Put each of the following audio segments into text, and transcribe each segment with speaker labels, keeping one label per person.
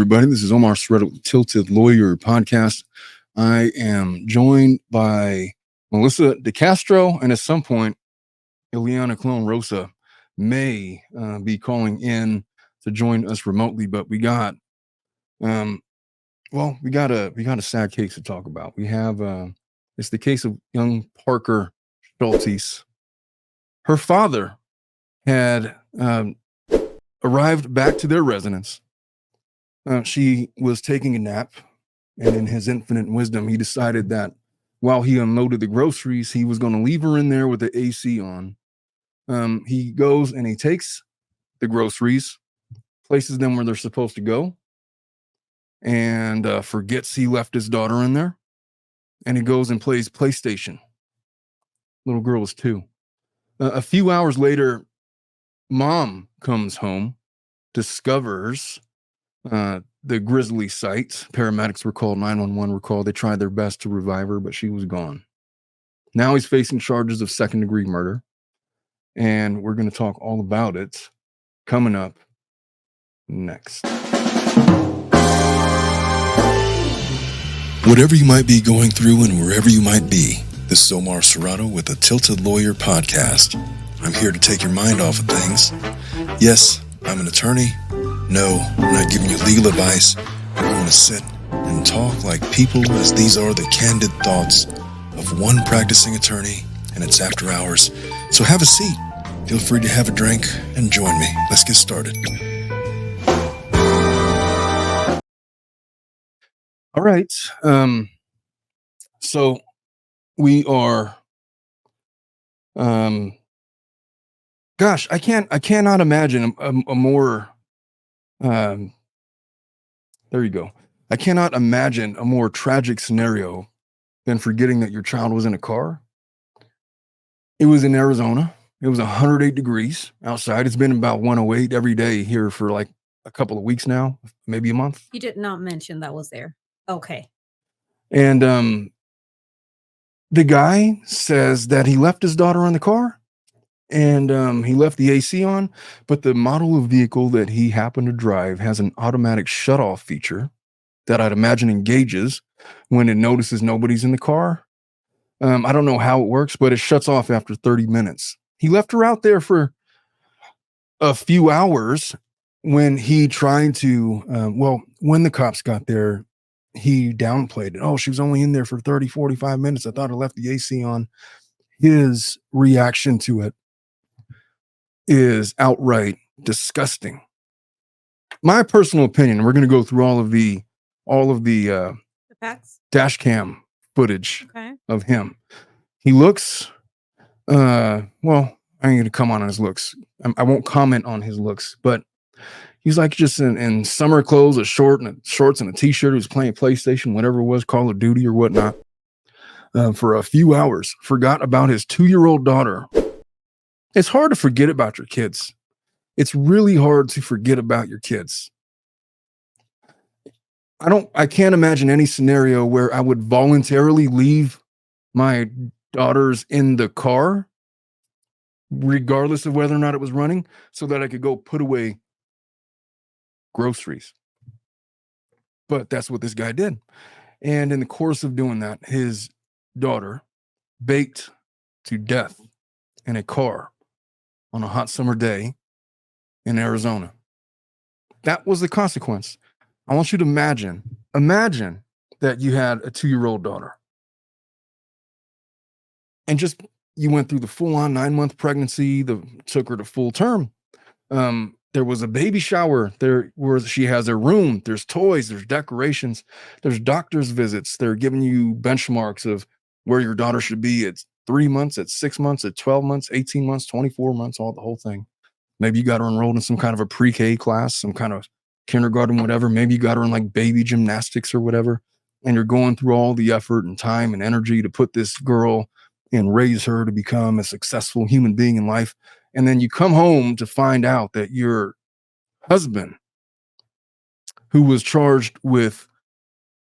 Speaker 1: everybody. This is Omar Sred with the Tilted Lawyer Podcast. I am joined by Melissa DeCastro, and at some point, Ileana Clone Rosa may be calling in to join us remotely. But we got, we got a sad case to talk about. We have it's the case of young Parker Scholtes. Her father had arrived back to their residence. She was taking a nap, and in his infinite wisdom, he decided that while he unloaded the groceries, he was going to leave her in there with the AC on. He goes and he takes the groceries, places them where they're supposed to go, and forgets he left his daughter in there. And he goes and plays PlayStation. Little girl was 2. A few hours later, mom comes home, discovers the grisly sight. Paramedics were called, 911 were called. They tried their best to revive her, but she was gone. Now he's facing charges of second-degree murder, and we're going to talk all about it coming up next.
Speaker 2: Whatever you might be going through and wherever you might be, this is Omar Serrato with the Tilted Lawyer Podcast. I'm here to take your mind off of things. Yes, I'm an attorney. No, I'm not giving you legal advice. We're going to sit and talk like people, as these are the candid thoughts of one practicing attorney, and it's after hours. So have a seat. Feel free to have a drink and join me. Let's get started.
Speaker 1: All right. So we are, gosh, I cannot imagine a more, there you go. I cannot imagine a more tragic scenario than forgetting that your child was in a car. It was in Arizona. It was 108 degrees outside. It's been about 108 every day here for like a couple of weeks now, maybe a month.
Speaker 3: You did not mention that was there. Okay.
Speaker 1: And the guy says that he left his daughter in the car, and he left the AC on, but the model of vehicle that he happened to drive has an automatic shutoff feature that I'd imagine engages when it notices nobody's in the car. I don't know how it works, but it shuts off after 30 minutes. He left her out there for a few hours when he tried to, when the cops got there, he downplayed it. Oh, she was only in there for 30, 45 minutes. I thought I left the AC on. His reaction to it is outright disgusting. My personal opinion, we're going to go through all of the
Speaker 3: facts?
Speaker 1: dash cam footage
Speaker 3: Okay.
Speaker 1: of him. He looks, I ain't going to come on his looks. I won't comment on his looks, but he's like just in summer clothes, a shorts and a t-shirt. He was playing PlayStation, whatever it was, Call of Duty or whatnot, for a few hours. Forgot about his 2-year-old daughter. It's hard to forget about your kids. It's really hard to forget about your kids. I can't imagine any scenario where I would voluntarily leave my daughters in the car, regardless of whether or not it was running, so that I could go put away groceries. But that's what this guy did. And in the course of doing that, his daughter baked to death in a car on a hot summer day in Arizona. That was the consequence. I want you to imagine that you had a 2-year-old daughter, and just you went through the full-on 9-month pregnancy, took her to full term. There was a baby shower. There where she has a room. There's toys. There's decorations. There's doctor's visits. They're giving you benchmarks of where your daughter should be at 3 months, at 6 months, at 12 months, 18 months, 24 months, the whole thing. Maybe you got her enrolled in some kind of a pre-K class, some kind of kindergarten, whatever. Maybe you got her in like baby gymnastics or whatever. And you're going through all the effort and time and energy to put this girl and raise her to become a successful human being in life. And then you come home to find out that your husband, who was charged with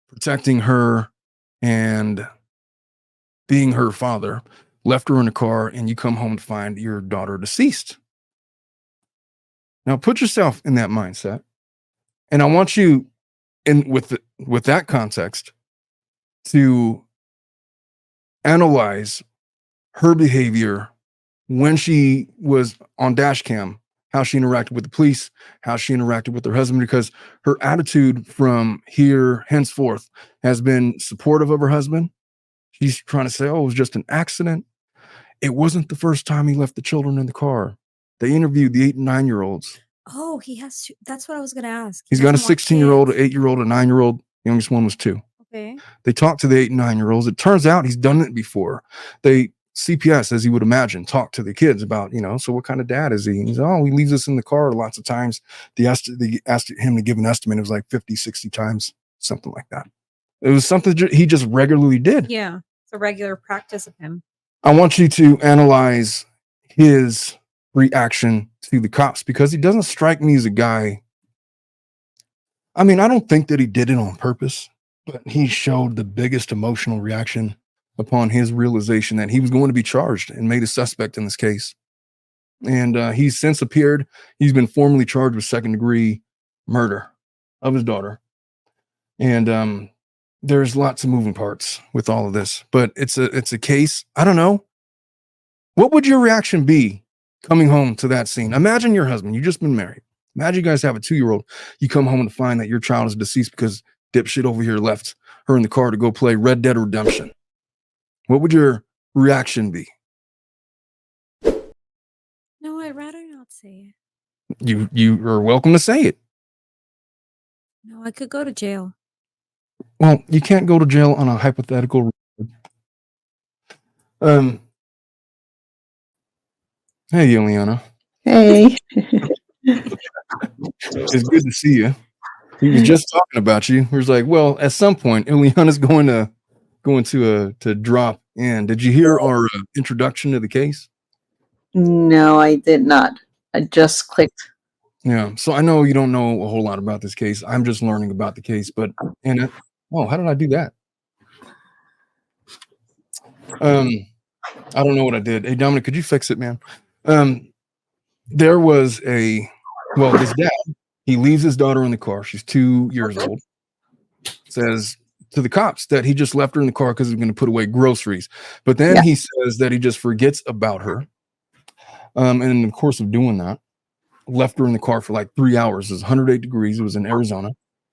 Speaker 1: protecting her and being her father, left her in a car, and you come home to find your daughter deceased. Now put yourself in that mindset. And I want you and with that context, to analyze her behavior when she was on dash cam, how she interacted with the police, how she interacted with her husband, because her attitude from here henceforth has been supportive of her husband. She's trying to say, oh, it was just an accident. It wasn't the first time he left the children in the car. They interviewed the 8 and 9-year-olds.
Speaker 3: Oh, he has two. That's what I was going to ask.
Speaker 1: He's
Speaker 3: He
Speaker 1: got a
Speaker 3: has more
Speaker 1: 16-year-old, an
Speaker 3: kids.
Speaker 1: 8-year-old, a 9-year-old. Youngest one was 2.
Speaker 3: Okay.
Speaker 1: They talked to the 8 and 9-year-olds. It turns out he's done it before. CPS, as you would imagine, talked to the kids about, so what kind of dad is he? And he's, oh, he leaves us in the car lots of times. They asked him to give an estimate. It was like 50, 60 times, something like that. It was something he just regularly did.
Speaker 3: Yeah. It's a regular practice of him.
Speaker 1: I want you to analyze his reaction to the cops, because he doesn't strike me as a guy. I mean, I don't think that he did it on purpose, but he showed the biggest emotional reaction upon his realization that he was going to be charged and made a suspect in this case. And he's since appeared. He's been formally charged with 2nd-degree murder of his daughter. And there's lots of moving parts with all of this, but it's a case. I don't know. What would your reaction be coming home to that scene? Imagine your husband, you've just been married. Imagine you guys have a 2-year-old. You come home to find that your child is deceased because dipshit over here left her in the car to go play Red Dead Redemption. What would your reaction be?
Speaker 3: No, I'd rather not say it.
Speaker 1: You are welcome to say it.
Speaker 3: No, I could go to jail.
Speaker 1: Well, you can't go to jail on a hypothetical. Hey, Ileana.
Speaker 4: Hey.
Speaker 1: It's good to see you. He was just talking about you. He was like, well, at some point, Ileana's going to drop in. Did you hear our introduction to the case?
Speaker 4: No, I did not. I just clicked.
Speaker 1: Yeah. So I know you don't know a whole lot about this case. I'm just learning about the case, how did I do that? I don't know what I did. Hey, Dominic, could you fix it, man? There was this dad, he leaves his daughter in the car. She's 2 years old. Says to the cops that he just left her in the car because he's going to put away groceries. But then he says that he just forgets about her. And in the course of doing that, left her in the car for like 3 hours. It was 108 degrees. It was in Arizona.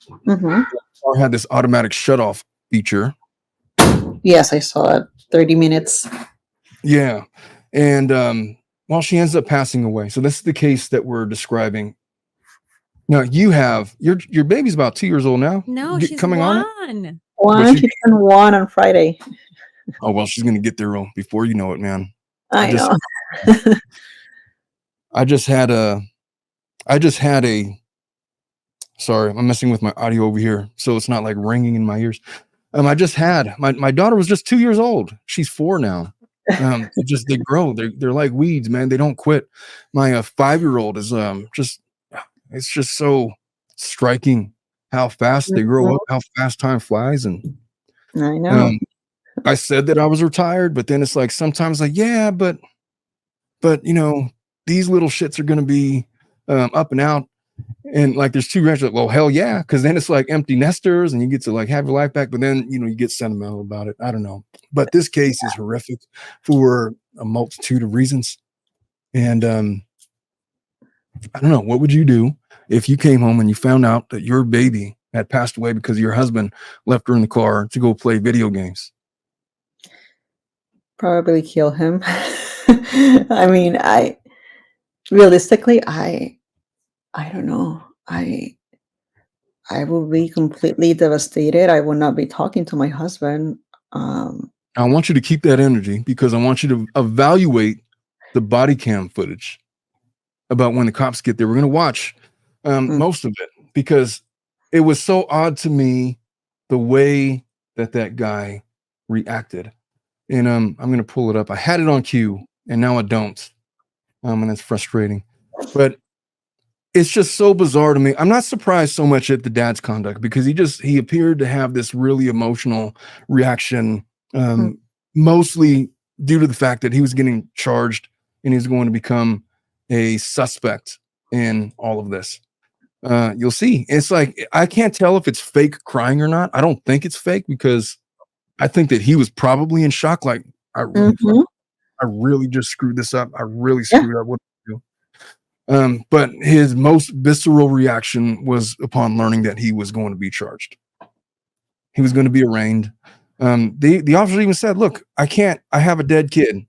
Speaker 4: Mm-hmm.
Speaker 1: The car had this automatic shutoff feature.
Speaker 4: Yes, I saw it. 30 minutes.
Speaker 1: Yeah. And she ends up passing away. So this is the case that we're describing. Now you have your baby's about 2 years old now.
Speaker 3: No, she's coming 1.
Speaker 4: She turned 1 on Friday.
Speaker 1: Oh well, she's gonna get there before you know it, man.
Speaker 4: I know.
Speaker 1: I just had a. Sorry, I'm messing with my audio over here, so it's not like ringing in my ears. I just had my daughter was just 2 years old. She's 4 now. They grow. They're like weeds, man. They don't quit. My 5-year-old is it's just so striking how fast they grow up, how fast time flies. And
Speaker 4: I know.
Speaker 1: I said that I was retired, but then it's like sometimes like, yeah, but these little shits are going to be up and out. And like there's 2 grandchildren. Well, hell yeah, because then it's like empty nesters and you get to like have your life back. But then you get sentimental about it. I don't know. But this case is horrific for a multitude of reasons. And I don't know. What would you do if you came home and you found out that your baby had passed away because your husband left her in the car to go play video games?
Speaker 4: Probably kill him. I mean, realistically, I don't know. I will be completely devastated. I will not be talking to my husband.
Speaker 1: I want you to keep that energy because I want you to evaluate the body cam footage about when the cops get there. We're going to watch most of it because it was so odd to me the way that guy reacted. And I'm going to pull it up. I had it on cue and now I don't. And it's frustrating. But it's just so bizarre to me. I'm not surprised so much at the dad's conduct because he appeared to have this really emotional reaction, mostly due to the fact that he was getting charged and he was going to become a suspect in all of this. you'll see. It's like, I can't tell if it's fake crying or not. I don't think it's fake because I think that he was probably in shock. Like, I really just screwed this up. I really screwed up. What do I do? But his most visceral reaction was upon learning that he was going to be charged. He was going to be arraigned. The officer even said, look, I have a dead kid.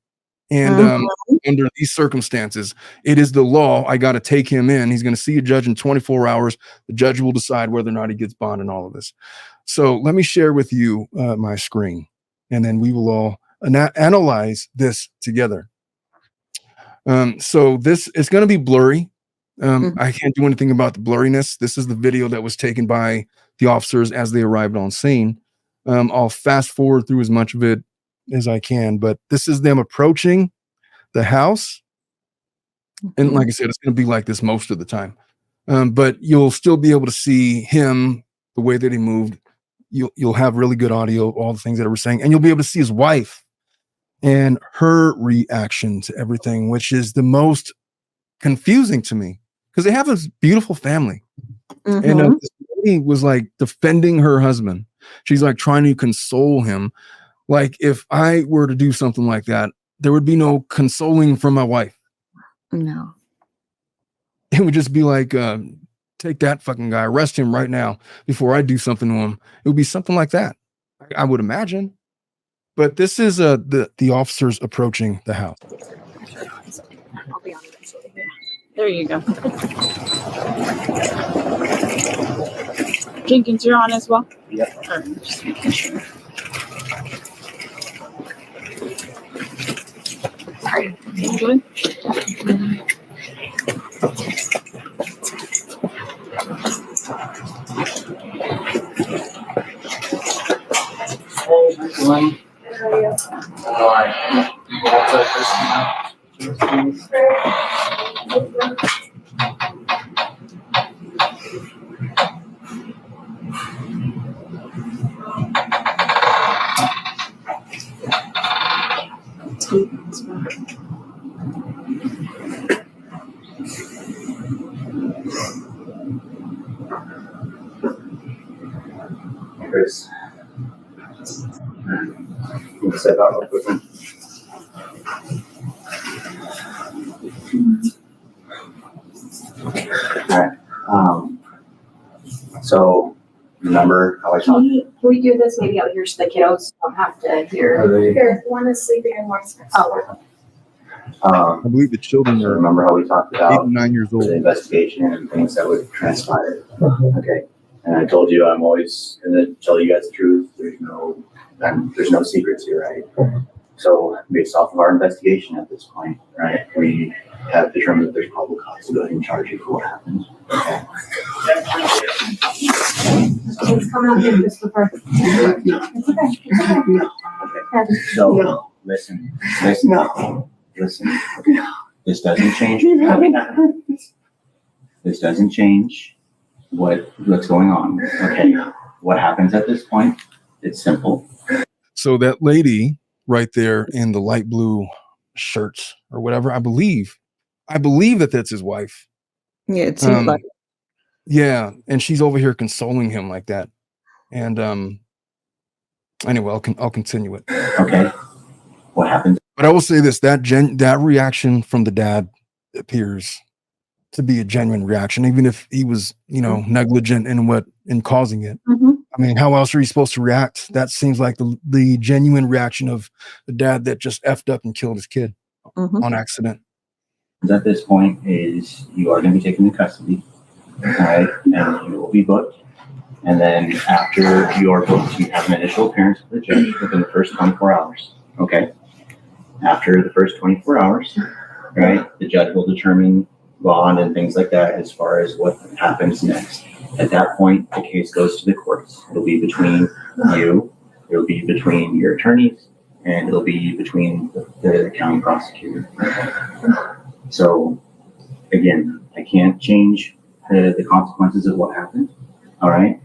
Speaker 1: And under these circumstances, it is the law. I got to take him in. He's going to see a judge in 24 hours. The judge will decide whether or not he gets bond and all of this. So let me share with you my screen, and then we will all analyze this together. So this is going to be blurry. I can't do anything about the blurriness. This is the video that was taken by the officers as they arrived on scene. I'll fast forward through as much of it as I can, but this is them approaching the house. And like I said, it's going to be like this most of the time. But you'll still be able to see him, the way that he moved. You'll have really good audio, all the things that I was saying, and you'll be able to see his wife and her reaction to everything, which is the most confusing to me because they have a beautiful family. And this lady was like defending her husband. She's like trying to console him. Like, if I were to do something like that, there would be no consoling from my wife.
Speaker 4: No.
Speaker 1: It would just be like, take that fucking guy, arrest him right now before I do something to him. It would be something like that, I would imagine. But this is the officers approaching the house.
Speaker 5: I'll be on it. There you go. Jenkins, you're on as well?
Speaker 6: Yep.
Speaker 5: All right, just making sure. Sorry. You good?
Speaker 6: Hey, everyone. How are you? All right. Chris. We'll set that up with him. All right. So remember how I talked?
Speaker 7: Can we do this maybe out here so the kiddos don't have to hear? Here, one is sleeping and one's next door.
Speaker 1: I believe the children are
Speaker 2: Remember how we talked
Speaker 1: 8
Speaker 2: about
Speaker 1: and 9 years old.
Speaker 2: the investigation and things that would transpire? Okay. And I told you I'm always going to tell you guys the truth. There's no secrets here, right? So based off of our investigation at this point, right, we have determined that there's probable cause to go ahead and charge you for what happened. Okay.
Speaker 7: Please come out here, Christopher. It's okay. It's okay.
Speaker 2: So listen. This doesn't change. This doesn't change what's going on. Okay. What happens at this point? It's simple.
Speaker 1: So that lady right there in the light blue shirt or whatever, I believe that that's his wife.
Speaker 4: Yeah, it seems like.
Speaker 1: Yeah, and she's over here consoling him like that. And anyway, I'll continue it.
Speaker 2: Okay. What happens?
Speaker 1: But I will say this: that reaction from the dad appears to be a genuine reaction, even if he was, negligent in causing it. I mean, how else are you supposed to react? That seems like the genuine reaction of the dad that just effed up and killed his kid on accident.
Speaker 2: At this point is you are going to be taken into custody, all right, and you will be booked. And then after you are booked, you have an initial appearance with the judge within the first 24 hours. Okay. After the first 24 hours, right, the judge will determine bond and things like that as far as what happens next. At that point, the case goes to the courts. It'll be between you, it'll be between your attorneys, and it'll be between the county prosecutor. So, again, I can't change the consequences of what happened, all right?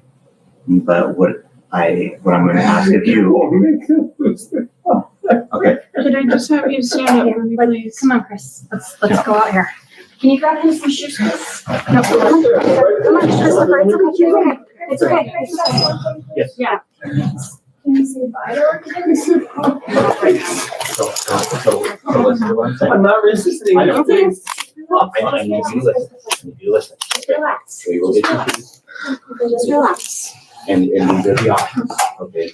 Speaker 2: But what I'm going to ask of you... Okay.
Speaker 5: Could I just have you stand up for me, please?
Speaker 7: Come on, Chris. Let's go out here. Can you grab him some shoes, please? No, come on, Christopher. It's okay. It's okay.
Speaker 6: Yes.
Speaker 7: Yeah.
Speaker 5: Can you say bye?
Speaker 6: So listen to what I'm saying.
Speaker 8: I'm not resisting.
Speaker 6: I know.
Speaker 7: Okay.
Speaker 6: I need you to listen. I need you to listen.
Speaker 7: Just relax.
Speaker 6: We will get your shoes
Speaker 7: Just relax.
Speaker 6: and these are the options, okay?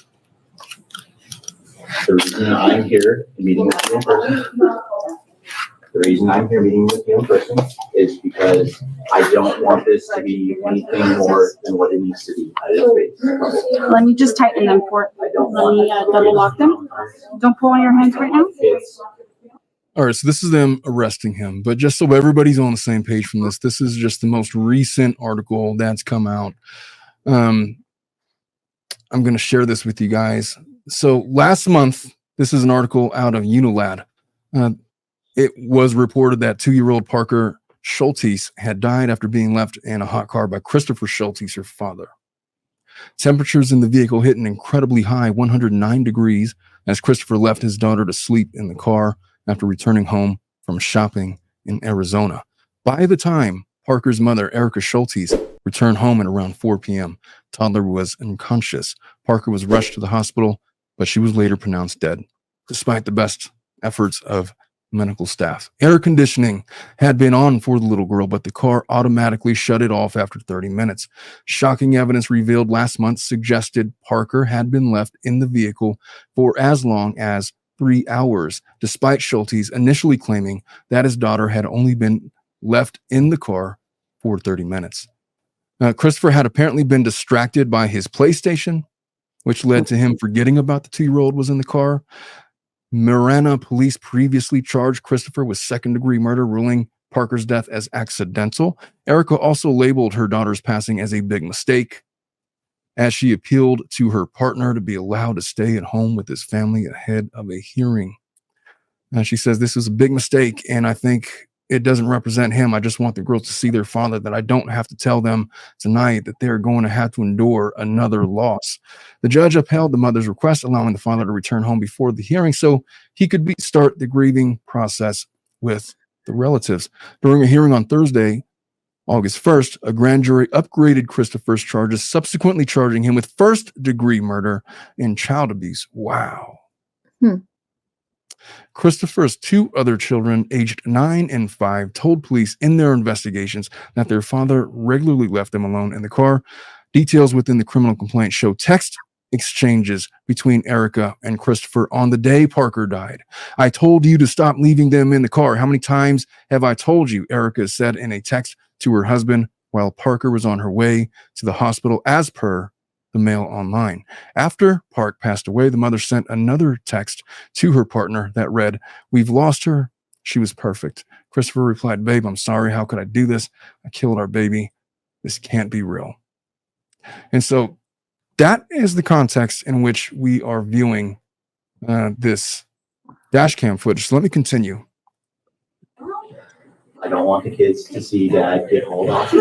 Speaker 6: The reason I'm here meeting with you in person, is because I don't want this to be anything more than what it needs to be.
Speaker 5: Let me just tighten them for,
Speaker 6: I don't
Speaker 5: let
Speaker 6: want.
Speaker 5: me double lock them. Don't pull on your hands right now.
Speaker 6: It's,
Speaker 1: All right, so this is them arresting him. But just so everybody's on the same page from this is just the most recent article that's come out. I'm going to share this with you guys. So last month, this is an article out of Unilad. It was reported that 2-year-old Parker Scholtes had died after being left in a hot car by Christopher Scholtes, her father. Temperatures in the vehicle hit an incredibly high 109 degrees as Christopher left his daughter to sleep in the car after returning home from shopping in Arizona. By the time Parker's mother, Erika Scholtes, returned home at around 4 p.m., toddler was unconscious. Parker was rushed to the hospital, but she was later pronounced dead, despite the best efforts of medical staff. Air conditioning had been on for the little girl, but the car automatically shut it off after 30 minutes. Shocking evidence revealed last month suggested Parker had been left in the vehicle for as long as 3 hours, despite Scholtes initially claiming that his daughter had only been left in the car for 30 minutes. Christopher had apparently been distracted by his PlayStation, which led to him forgetting about the 2-year-old was in the car. Marana police previously charged Christopher with second-degree murder, ruling Parker's death as accidental. Erika also labeled her daughter's passing as a big mistake, as she appealed to her partner to be allowed to stay at home with his family ahead of a hearing. She says, "This is a big mistake, and I think it doesn't represent him. I just want the girls to see their father, that I don't have to tell them tonight that they're going to have to endure another loss." The judge upheld the mother's request, allowing the father to return home before the hearing so he could start the grieving process with the relatives. During a hearing on Thursday, August 1st, a grand jury upgraded Christopher's charges, subsequently charging him with first-degree murder and child abuse. Wow. Christopher's 2 other children, aged 9 and 5, told police in their investigations that their father regularly left them alone in the car. Details within the criminal complaint show text exchanges between Erika and Christopher on the day Parker died. "I told you to stop leaving them in the car. How many times have I told you?" Erika said in a text to her husband while Parker was on her way to the hospital, as per the Mail Online. After Park passed away, the mother sent another text to her partner that read, "We've lost her. She was perfect." Christopher replied, "Babe, I'm sorry. How could I do this? I killed our baby. This can't be real." And so that is the context in which we are viewing this dash cam footage. So let me continue.
Speaker 6: I don't want the kids to see Dad get hauled off.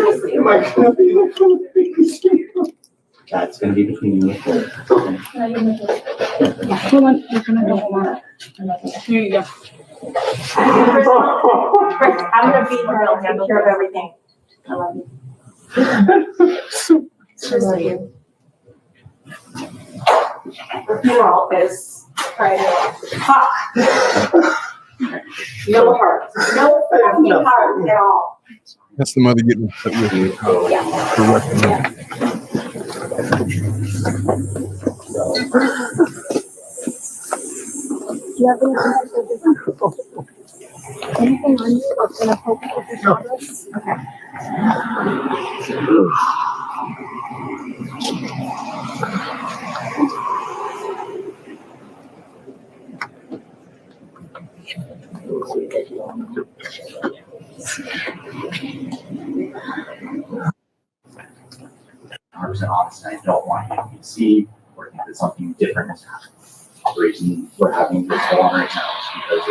Speaker 6: That's gonna be between you and Cole.
Speaker 5: Hold on, you're gonna go hold on. Here you go.
Speaker 7: I'm gonna be here. I'll take care of everything. I love you. Just you. Your office. Right. Ha. No heart. No fucking heart at all.
Speaker 1: That's the mother getting upset with you.
Speaker 5: Do you have anything on you that's gonna help with your progress? Okay.
Speaker 6: Honest, I don't want you to see or think that something different has happened. The reason we're having this go on right now is because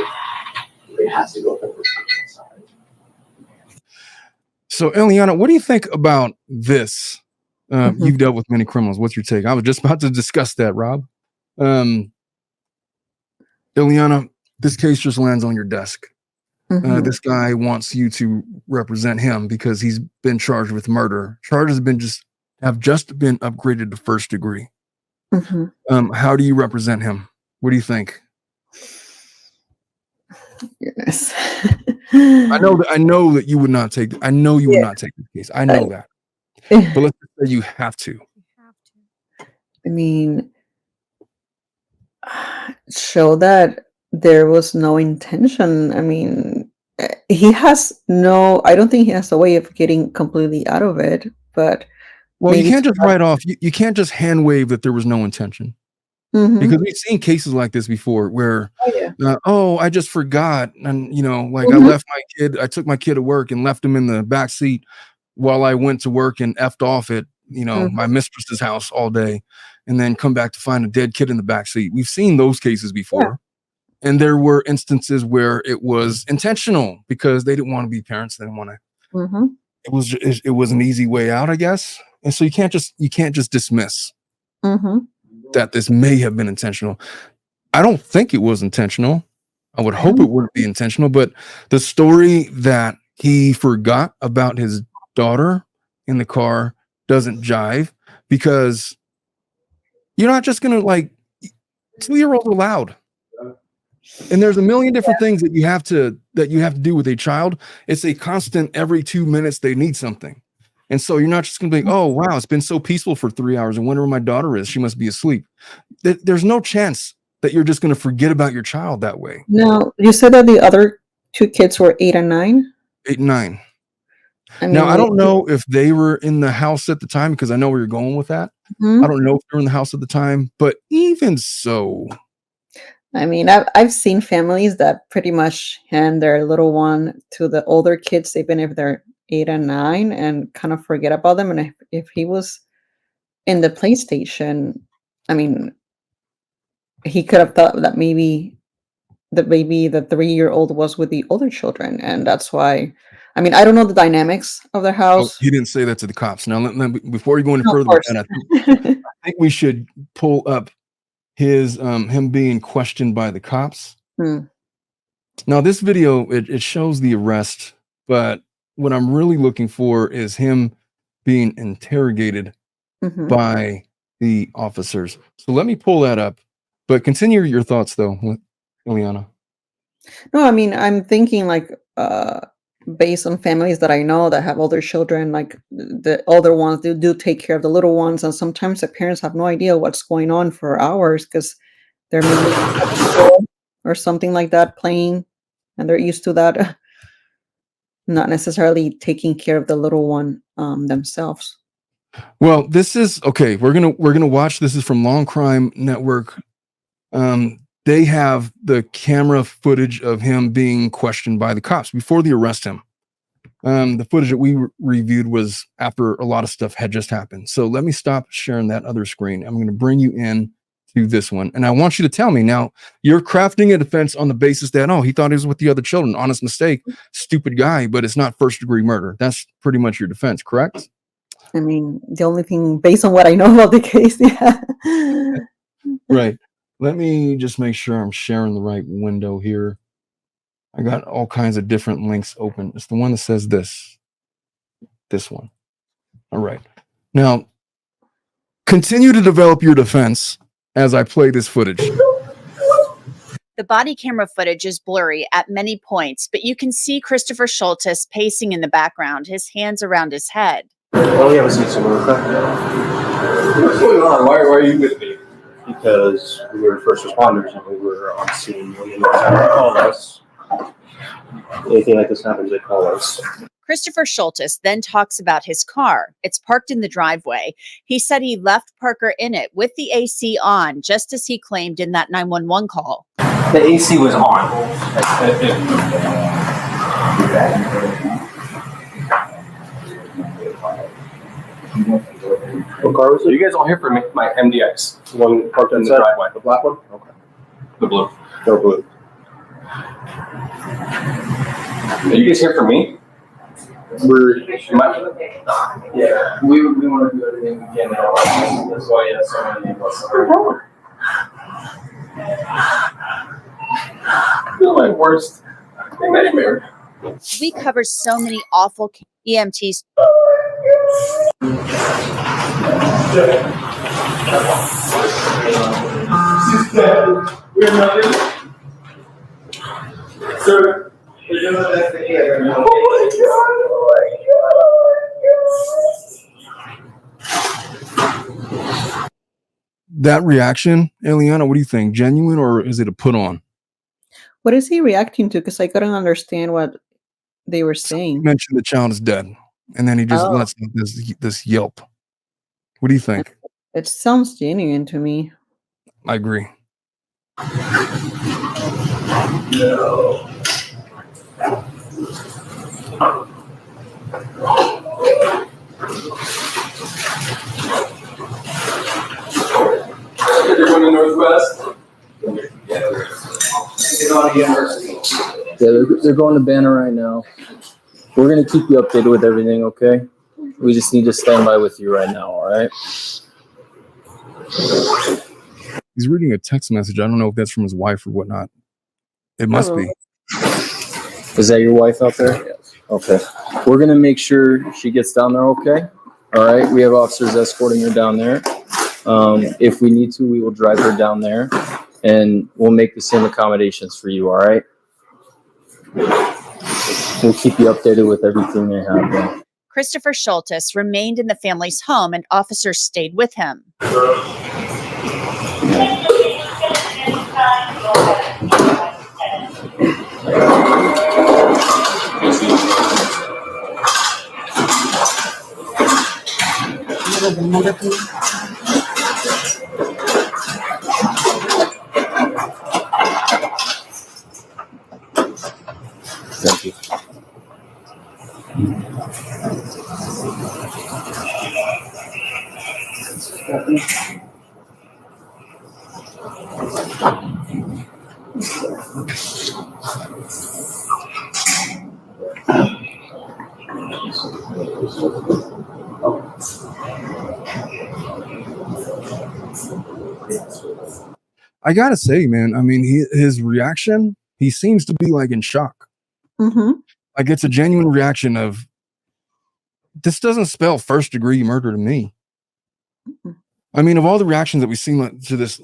Speaker 6: it has to go forward.
Speaker 1: So, Eliana, what do you think about this? You've dealt with many criminals. What's your take? I was just about to discuss that, Rob. Eliana, this case just lands on your desk.
Speaker 4: Mhm.
Speaker 1: This guy wants you to represent him because he's been charged with murder. Charges have just been upgraded to first degree.
Speaker 4: Mhm.
Speaker 1: How do you represent him? What do you think?
Speaker 4: Goodness.
Speaker 1: I know that you would not take. I know you would
Speaker 4: Yeah.
Speaker 1: not take this case. I know that. But let's just say you have to.
Speaker 3: You have to.
Speaker 4: I mean, show that there was no intention. I mean, he has no. I don't think he has a way of getting completely out of it. But
Speaker 1: Well, you
Speaker 4: maybe.
Speaker 1: can't just write off. You can't just hand wave that there was no intention.
Speaker 4: Mhm.
Speaker 1: Because we've seen cases like this before where,
Speaker 4: Oh, yeah.
Speaker 1: I just forgot. And, like
Speaker 4: Mhm.
Speaker 1: I took my kid to work and left him in the back seat while I went to work and effed off at,
Speaker 4: Mhm.
Speaker 1: my mistress's house all day and then come back to find a dead kid in the back seat. We've seen those cases before. And there were instances where it was intentional because they didn't want to be parents. They didn't want to,
Speaker 4: Mhm.
Speaker 1: it was an easy way out, I guess. And so you can't just dismiss
Speaker 4: Mhm.
Speaker 1: that this may have been intentional. I don't think it was intentional. I would hope it wouldn't be intentional, but the story that he forgot about his daughter in the car doesn't jive because you're not just going to 2-year-olds are loud. And there's a million different things that you have to do with a child. It's a constant every 2 minutes they need something. And so you're not just going to be like, oh, wow, it's been so peaceful for 3 hours. I wonder where my daughter is. She must be asleep. There's no chance that you're just going to forget about your child that way.
Speaker 4: Now, you said that the other two kids were 8 and 9?
Speaker 1: 8 and 9.
Speaker 4: I
Speaker 1: Now, I
Speaker 4: mean,
Speaker 1: don't know if they were in the house at the time because I know where you're going with that.
Speaker 4: Mhm.
Speaker 1: I don't know if they were in the house at the time, but even so,
Speaker 4: I mean, I've seen families that pretty much hand their little one to the older kids, even if they're 8 and 9, and kind of forget about them. And if he was in the PlayStation, I mean, he could have thought that maybe the 3-year-old was with the older children, and that's why. I mean, I don't know the dynamics of their house.
Speaker 1: he didn't say that to the cops. Now, before you go any
Speaker 4: No, of
Speaker 1: further with
Speaker 4: course.
Speaker 1: that, I think we should pull up his him being questioned by the cops.
Speaker 4: Hmm.
Speaker 1: Now, this video it shows the arrest, but what I'm really looking for is him being interrogated
Speaker 4: Mhm.
Speaker 1: by the officers. So let me pull that up. But continue your thoughts, though, Ileana.
Speaker 4: No, I mean, I'm thinking based on families that I know that have older children, like the older ones, they do take care of the little ones, and sometimes the parents have no idea what's going on for hours because they're maybe at school or something like that playing, and they're used to that, not necessarily taking care of the little one themselves.
Speaker 1: Well, this is okay. We're gonna watch. This is from Law&Crime Network. They have the camera footage of him being questioned by the cops before they arrest him. The footage that we reviewed was after a lot of stuff had just happened. So let me stop sharing that other screen. I'm going to bring you in to this one. And I want you to tell me now, you're crafting a defense on the basis that, he thought he was with the other children. Honest mistake, stupid guy, but it's not first degree murder. That's pretty much your defense, correct?
Speaker 4: I mean, the only thing based on what I know about the case, yeah.
Speaker 1: Right. Let me just make sure I'm sharing the right window here. I got all kinds of different links open. It's the one that says this one. All right. Now, continue to develop your defense as I play this footage.
Speaker 8: The body camera footage is blurry at many points, but you can see Christopher Scholtes pacing in the background, his hands around his head.
Speaker 9: Oh, yeah, was it someone? What's going on? Why are you with me? Because we were first responders and we were on scene when they called us. Anything like this happens, they call us.
Speaker 8: Christopher Scholtes then talks about his car. It's parked in the driveway. He said he left Parker in it with the AC on, just as he claimed in that 911 call.
Speaker 6: The AC was on.
Speaker 9: What car was
Speaker 10: So
Speaker 9: it?
Speaker 10: you guys all here for my MDX?
Speaker 9: The one parked
Speaker 10: In the
Speaker 9: inside?
Speaker 10: driveway.
Speaker 9: The black one? Okay.
Speaker 10: The blue.
Speaker 9: No blue.
Speaker 10: Are you guys here for me?
Speaker 6: Yeah, we want to do everything we can. That's why so many of us are.
Speaker 10: You're my worst. nightmare.
Speaker 8: We cover so many awful EMTs.
Speaker 6: Sir, we're doing the best we can. Oh my God.
Speaker 1: That reaction, Eliana, what do you think? Genuine or is it a put on?
Speaker 4: What is he reacting to? Because I couldn't understand what they were
Speaker 1: You
Speaker 4: saying.
Speaker 1: mentioned the child is dead, and then he just
Speaker 4: Oh,
Speaker 1: lets out this yelp. What do you think?
Speaker 4: it sounds genuine to me.
Speaker 1: I agree.
Speaker 10: They're going to Northwest.
Speaker 6: Get on the university.
Speaker 11: Yeah, they're going to Banner right now. We're going to keep you updated with everything, okay? We just need to stand by with you right now, all right?
Speaker 1: He's reading a text message. I don't know if that's from his wife or whatnot. It must be.
Speaker 11: Is that your wife out there? Yes. Okay. We're going to make sure she gets down there, okay? All right? We have officers escorting her down there. If we need to, we will drive her down there, and we'll make the same accommodations for you, all right? We'll keep you updated with everything they have there.
Speaker 8: Christopher Scholtes remained in the family's home and officers stayed with him.
Speaker 11: Thank you.
Speaker 1: I gotta say, man, I mean, his reaction, he seems to be like in shock.
Speaker 4: Mm-hmm.
Speaker 1: Like it's a genuine reaction of, this doesn't spell first degree murder to me. I mean, of all the reactions that we've seen to this,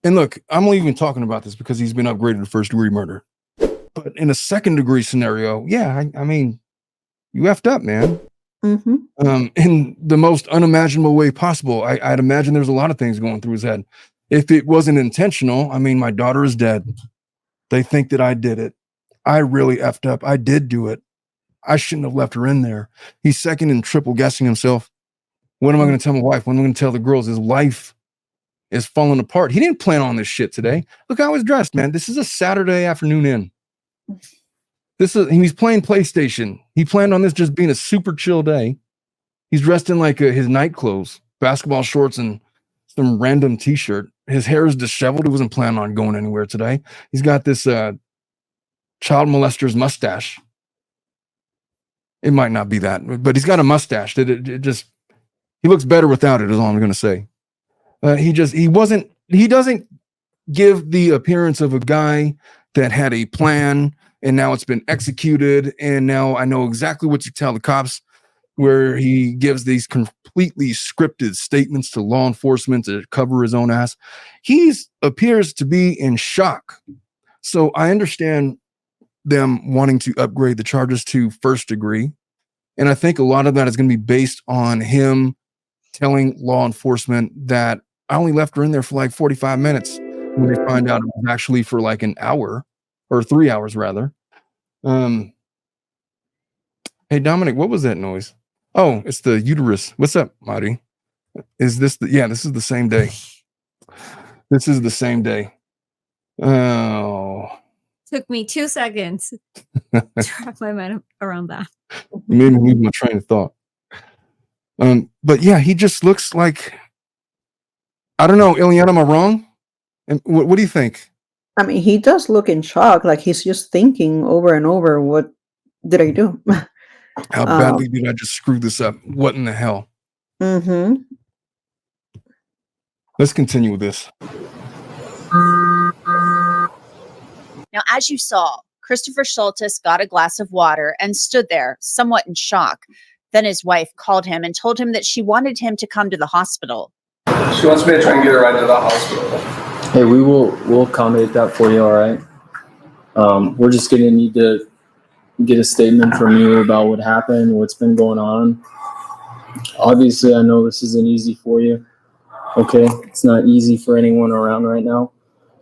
Speaker 1: and look, I'm only even talking about this because he's been upgraded to first degree murder. But in a second degree scenario, yeah, I mean, you effed up, man.
Speaker 4: Mm-hmm.
Speaker 1: In the most unimaginable way possible. I'd imagine there's a lot of things going through his head. If it wasn't intentional, I mean, my daughter is dead. They think that I did it. I really effed up. I did do it. I shouldn't have left her in there. He's second and triple guessing himself. What am I going to tell my wife? What am I going to tell the girls? His life is falling apart. He didn't plan on this shit today. Look how he's dressed, man. This is a Saturday afternoon in. He's playing PlayStation. He planned on this just being a super chill day. He's dressed in like his night clothes, basketball shorts and some random t-shirt. His hair is disheveled. He wasn't planning on going anywhere today. He's got this child molester's mustache. It might not be that, but he's got a mustache that he looks better without it, is all I'm going to say. He doesn't give the appearance of a guy that had a plan and now it's been executed. And now I know exactly what to tell the cops, where he gives these completely scripted statements to law enforcement to cover his own ass. He appears to be in shock. So I understand them wanting to upgrade the charges to first degree. And I think a lot of that is going to be based on him telling law enforcement that I only left her in there for like 45 minutes when they find out it was actually for like an hour or 3 hours rather. Hey, Dominic, what was that noise? Oh, it's the uterus. What's up, Marty? Is this this is the same day. This is the same day. Oh.
Speaker 3: Took me 2 seconds to wrap my mind around that.
Speaker 1: You made me lose my train of thought. But yeah, he just looks like, I don't know, Ileana, am I wrong? And what do you think?
Speaker 4: I mean, he does look in shock, like he's just thinking over and over, what did I do?
Speaker 1: How badly did I just screw this up? What in the hell?
Speaker 4: Mm-hmm.
Speaker 1: Let's continue with this.
Speaker 8: Now, as you saw, Christopher Scholtes got a glass of water and stood there, somewhat in shock. Then his wife called him and told him that she wanted him to come to the hospital.
Speaker 9: She wants me to try and get her right to the hospital.
Speaker 11: Hey, we'll accommodate that for you, all right? We're just gonna need to get a statement from you about what happened, what's been going on. Obviously, I know this isn't easy for you. Okay, it's not easy for anyone around right now.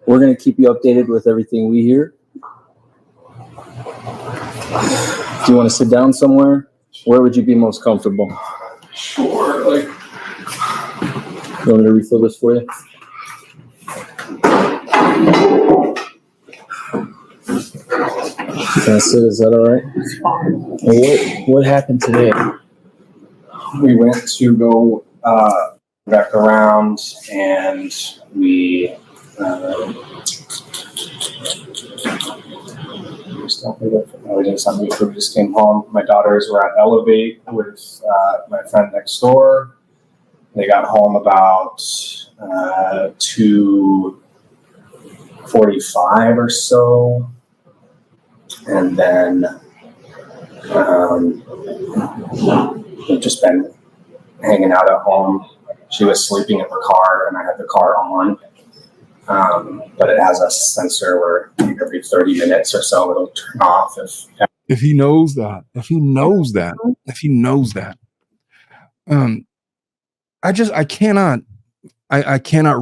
Speaker 11: We're gonna keep you updated with everything we hear. Do you want to sit down somewhere? Where would you be most comfortable?
Speaker 9: Sure, like.
Speaker 11: You want me to refill this for you? Can I sit? Is that all right?
Speaker 9: It's fine.
Speaker 11: What happened today?
Speaker 9: We went to go back around, and we did something. We just came home. My daughters were at Elevate with my friend next door. They got home about 2:45 or so, and then we've just been hanging out at home. She was sleeping in the car, and I had the car on. But it has a sensor where every 30 minutes or so it'll turn off
Speaker 1: if he knows that. I cannot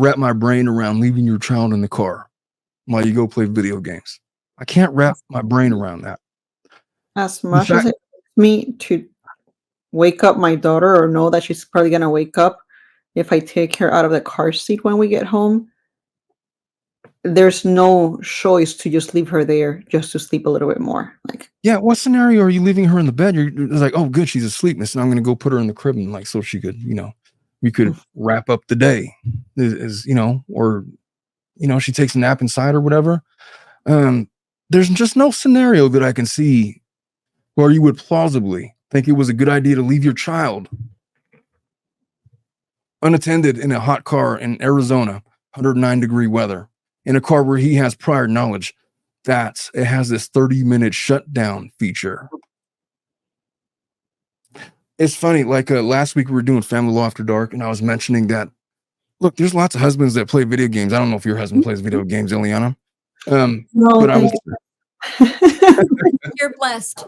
Speaker 1: wrap my brain around leaving your child in the car while you go play video games. I can't wrap my brain around that.
Speaker 4: As much as it takes me to wake up my daughter or know that she's probably going to wake up if I take her out of the car seat when we get home, there's no choice to just leave her there just to sleep a little bit more. Like,
Speaker 1: yeah, what scenario are you leaving her in the bed? It's like, oh, good, she's asleep. And so I'm going to go put her in the crib and so she could, we could wrap up the day, or she takes a nap inside or whatever. There's just no scenario that I can see where you would plausibly think it was a good idea to leave your child unattended in a hot car in Arizona, 109-degree weather, in a car where he has prior knowledge that it has this 30-minute shutdown feature. It's funny, like last week we were doing Family Law After Dark, and I was mentioning that, look, there's lots of husbands that play video games. I don't know if your husband plays video games, Ileana.
Speaker 4: no,
Speaker 1: but I was...
Speaker 3: You're blessed.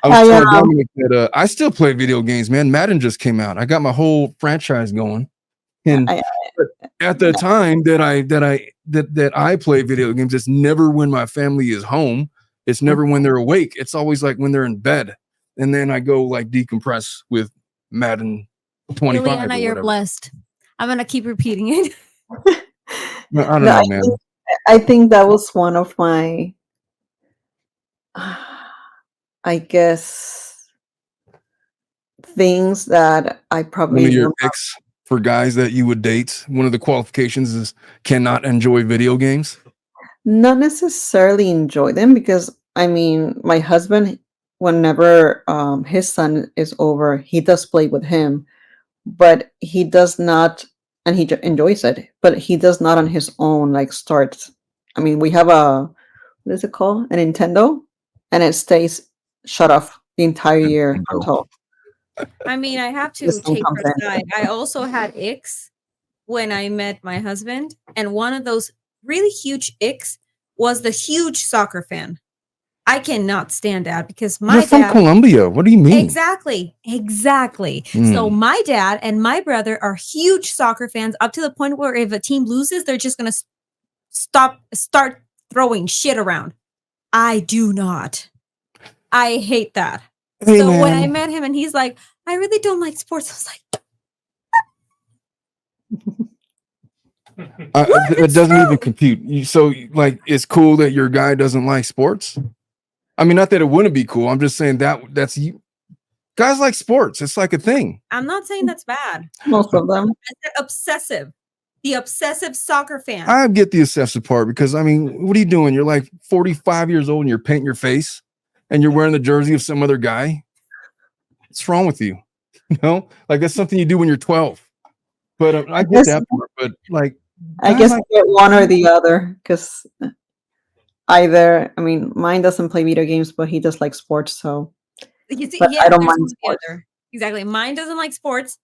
Speaker 1: I was telling Dominic that I still play video games, man. Madden just came out. I got my whole franchise going. And at the time that I play video games, it's never when my family is home. It's never when they're awake. It's always like when they're in bed. And then I go like decompress with Madden 25.
Speaker 3: Ileana, you're blessed. I'm gonna keep repeating it.
Speaker 1: I don't know, man.
Speaker 4: I think that was one of my, I guess, things that I probably...
Speaker 1: One of your picks for guys that you would date, one of the qualifications is cannot enjoy video games?
Speaker 4: Not necessarily enjoy them, because, I mean, my husband, whenever his son is over, he does play with him, but he does not, and he enjoys it, but he does not on his own, like, start. I mean, we have what is it called? A Nintendo, and it stays shut off the entire year until...
Speaker 3: I mean, I have to take her side. I also had icks when I met my husband, and one of those really huge icks was the huge soccer fan. I cannot stand that because
Speaker 1: You're from Colombia. What do you mean?
Speaker 3: Exactly. So my dad and my brother are huge soccer fans, up to the point where if a team loses, they're just gonna start throwing shit around. I do not. I hate that.
Speaker 1: Hey,
Speaker 3: so
Speaker 1: man.
Speaker 3: when I met him and he's like, I really don't like sports, I was like,
Speaker 1: it doesn't even compute. So like, it's cool that your guy doesn't like sports. I mean, not that it wouldn't be cool. I'm just saying that's you. Guys like sports. It's like a thing.
Speaker 3: I'm not saying that's bad.
Speaker 4: Most of them.
Speaker 3: I said obsessive. The obsessive soccer fan.
Speaker 1: I get the obsessive part because, I mean, what are you doing? You're like 45 years old and you're painting your face and you're wearing the jersey of some other guy. What's wrong with you? Like that's something you do when you're 12. But I get that part. But like,
Speaker 4: I guess I get one or the other, because either. I mean, mine doesn't play video games, but he does like sports, so.
Speaker 3: You see,
Speaker 4: But
Speaker 3: yeah,
Speaker 4: I don't
Speaker 3: there's
Speaker 4: mind
Speaker 3: one or the
Speaker 4: sports.
Speaker 3: other. Exactly. Mine doesn't like sports,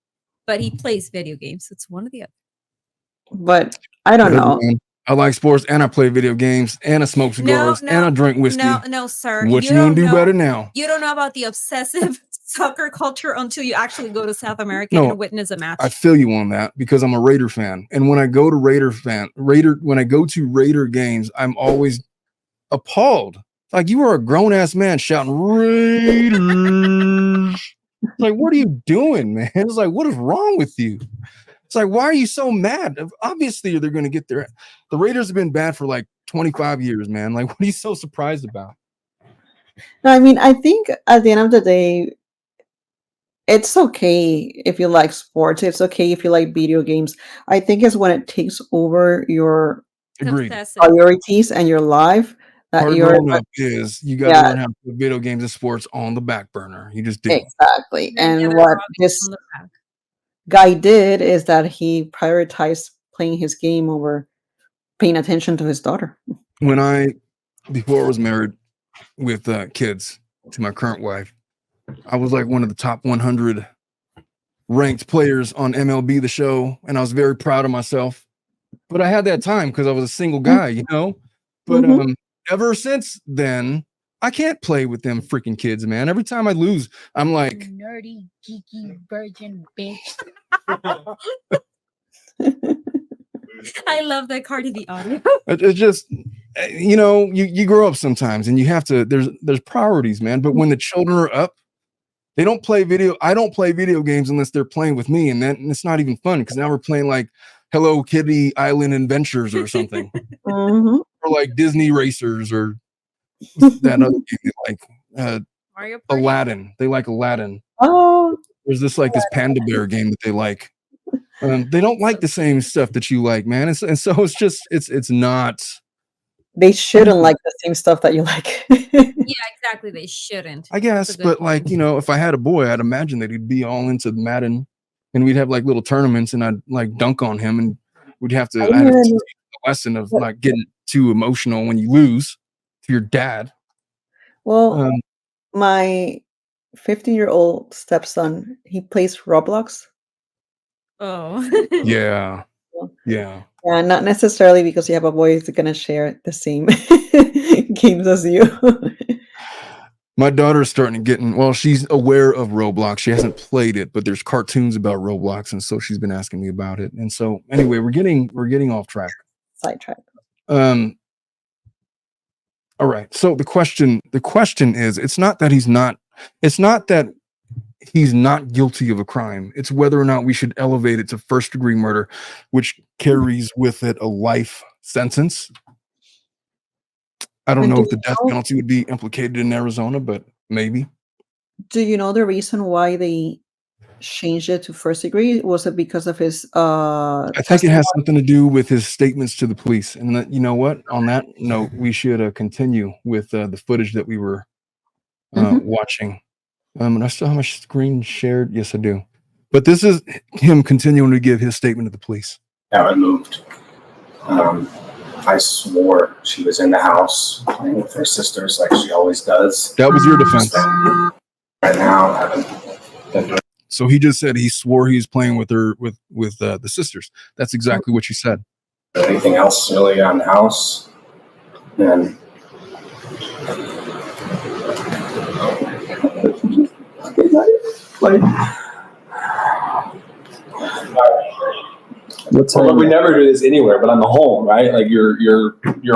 Speaker 3: but he plays video games. It's one or the other.
Speaker 4: But I don't
Speaker 1: Whatever,
Speaker 4: know.
Speaker 1: man. I like sports and I play video games and I smoke cigars and I drink whiskey.
Speaker 3: No, sir.
Speaker 1: What you gonna do better now?
Speaker 3: You don't know about the obsessive soccer culture until you actually go to South America
Speaker 1: No,
Speaker 3: and witness a match.
Speaker 1: I feel you on that because I'm a Raider fan. And when I go to Raider games, I'm always appalled. Like, you are a grown-ass man shouting Raiders. Like, what are you doing, man? It's like, what is wrong with you? It's like, why are you so mad? Obviously, they're going to get there. The Raiders have been bad for like 25 years, man. Like, what are you so surprised about?
Speaker 4: No, I mean, I think at the end of the day, it's okay if you like sports. It's okay if you like video games. I think it's when it takes over your
Speaker 1: Agreed.
Speaker 4: priorities and your life that
Speaker 1: Part of
Speaker 4: you're
Speaker 1: growing up is you got to learn how to put video games and sports on the back burner. You just do.
Speaker 4: Exactly. And what this guy did is that he prioritized playing his game over paying attention to his daughter.
Speaker 1: Before I was married with kids to my current wife, I was like one of the top 100 ranked players on MLB The Show, and I was very proud of myself. But I had that time because I was a single guy, you know. But ever since then, I can't play with them freaking kids, man. Every time I lose, I'm like,
Speaker 5: nerdy, geeky, virgin bitch.
Speaker 3: I love that Cardi B audio.
Speaker 1: It's just, you know, you grow up sometimes, and you have to. There's priorities, man. But when the children are up, they don't play video. I don't play video games unless they're playing with me, and it's not even fun because now we're playing like Hello Kitty Island Adventures or something, or like Disney Racers or that other game they like
Speaker 3: Mario Party?
Speaker 1: Aladdin. They like Aladdin.
Speaker 4: Oh,
Speaker 1: there's this Panda Bear game that they like. They don't like the same stuff that you like, man. And so it's just it's not.
Speaker 4: They shouldn't like the same stuff that you like.
Speaker 3: Yeah, exactly. They shouldn't.
Speaker 1: I guess, but like, you know, if I had a boy, I'd imagine that he'd be all into Madden, and we'd have like little tournaments, and I'd like dunk on him, and we'd have to. I had to teach him a lesson of not getting too emotional when you lose to your dad.
Speaker 4: Well, my 15-year-old stepson, he plays Roblox.
Speaker 3: Oh.
Speaker 1: Yeah.
Speaker 4: Yeah, not necessarily because you have a boy who's gonna share the same games as you.
Speaker 1: My daughter's starting to well, she's aware of Roblox. She hasn't played it, but there's cartoons about Roblox, and so she's been asking me about it. And so anyway, we're getting off track.
Speaker 4: Sidetrack.
Speaker 1: All right. So the question is, it's not that he's not guilty of a crime. It's whether or not we should elevate it to first-degree murder, which carries with it a life sentence. I don't know if the death penalty would be implicated in Arizona, but maybe.
Speaker 4: Do you know the reason why they changed it to first degree? Was it because of his
Speaker 1: I think it has something to do with his statements to the police. And that, you know what? On that note, we should continue with the footage that we were watching. And I still have my screen shared. Yes, I do. But this is him continuing to give his statement to the police.
Speaker 9: Now I moved. I swore she was in the house playing with her sisters like she always does.
Speaker 1: That was your defense.
Speaker 9: Right now, I haven't been doing.
Speaker 1: So he just said he swore he was playing with her with the sisters. That's exactly what you said.
Speaker 9: Anything else really on the house? And
Speaker 10: Well, we never do this anywhere, but on the home, right? Like you're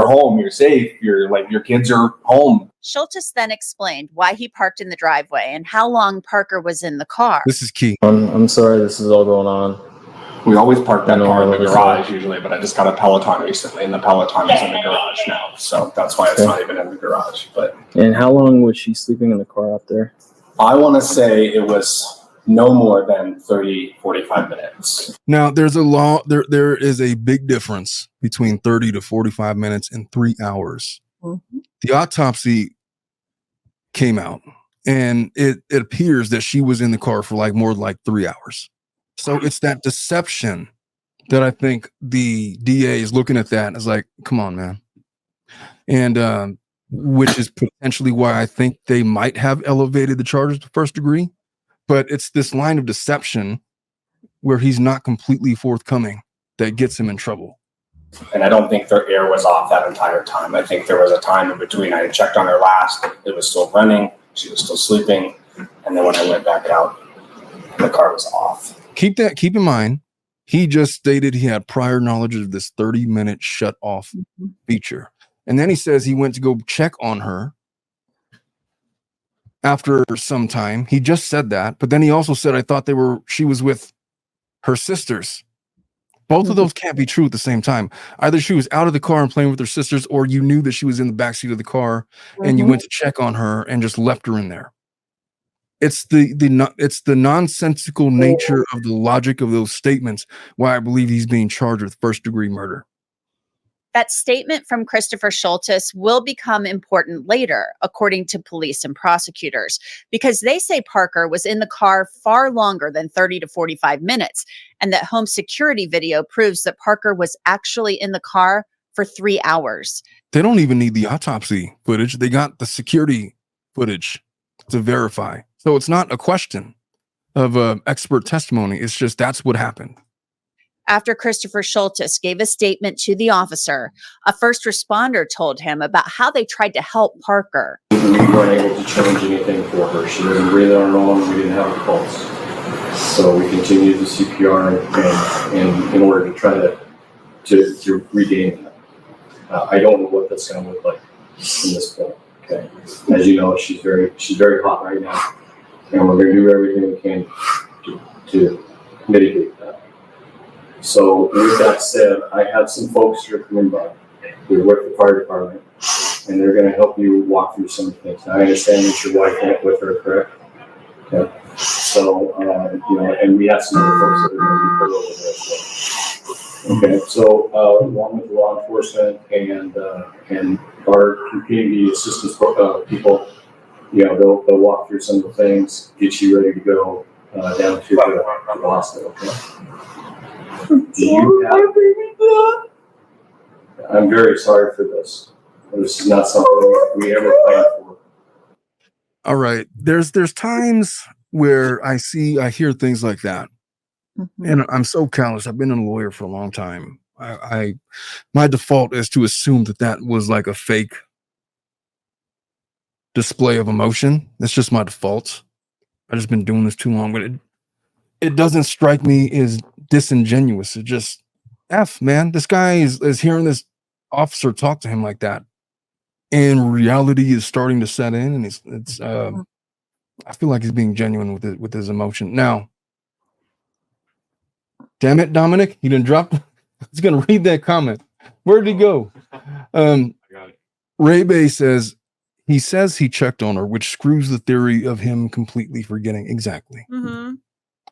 Speaker 10: home, you're safe, your kids are home.
Speaker 8: Scholtes then explained why he parked in the driveway and how long Parker was in the car.
Speaker 1: This is key.
Speaker 11: I'm sorry this is all going on.
Speaker 10: We always park that car in the garage usually, but I just got a Peloton recently, and the Peloton is in the garage now, so that's why it's not even in the garage. But
Speaker 11: and how long was she sleeping in the car out there?
Speaker 10: I want to say it was no more than 30, 45 minutes.
Speaker 1: Now, there is a big difference between 30 to 45 minutes and 3 hours.
Speaker 4: Mm-hmm.
Speaker 1: The autopsy came out, and it appears that she was in the car for more than 3 hours. So it's that deception that I think the DA is looking at that and is like, come on, man. And which is potentially why I think they might have elevated the charges to first degree. But it's this line of deception where he's not completely forthcoming that gets him in trouble.
Speaker 10: And I don't think their air was off that entire time. I think there was a time in between. I had checked on her last. It was still running. She was still sleeping. And then when I went back out, the car was off.
Speaker 1: Keep in mind, he just stated he had prior knowledge of this 30-minute shut off feature. And then he says he went to go check on her after some time. He just said that. But then he also said, I thought she was with her sisters. Both of those can't be true at the same time. Either she was out of the car and playing with her sisters, or you knew that she was in the backseat of the car and you went to check on her and just left her in there. It's the nonsensical nature of the logic of those statements why I believe he's being charged with first-degree murder.
Speaker 8: That statement from Christopher Scholtes will become important later, according to police and prosecutors, because they say Parker was in the car far longer than 30 to 45 minutes, and that home security video proves that Parker was actually in the car for 3 hours.
Speaker 1: They don't even need the autopsy footage. They got the security footage to verify. So it's not a question of expert testimony. It's just that's what happened.
Speaker 8: After Christopher Scholtes gave a statement to the officer, a first responder told him about how they tried to help Parker.
Speaker 9: We weren't able to change anything for her. She wasn't breathing on her own. We didn't have a pulse. So we continued the CPR and in order to try to regain that. I don't know what that's going to look like from this point. Okay, as you know, she's very hot right now, and we're going to do everything we can to mitigate that. So with that said, I have some folks here coming by. They're with the fire department, and they're going to help you walk through some things. Now, I understand that your wife went with her, correct? Okay. So, and we have some other folks that are going to be pulled over there as well. Okay. So, along with law enforcement and our community assistance people, they'll walk through some of the things, get you ready to go down to the hospital. Okay. I'm very sorry for this. This is not something we ever planned for.
Speaker 1: All right. There's times where I hear things like that. And I'm so callous. I've been a lawyer for a long time. My default is to assume that was like a fake display of emotion. That's just my default. I've just been doing this too long, but it doesn't strike me as disingenuous. It just man. This guy is hearing this officer talk to him like that, and reality is starting to set in, and it's I feel like he's being genuine with his emotion. Now, damn it, Dominic, he didn't drop. He's gonna read that comment. Where did he go? Ray Bay says he checked on her, which screws the theory of him completely forgetting. Exactly.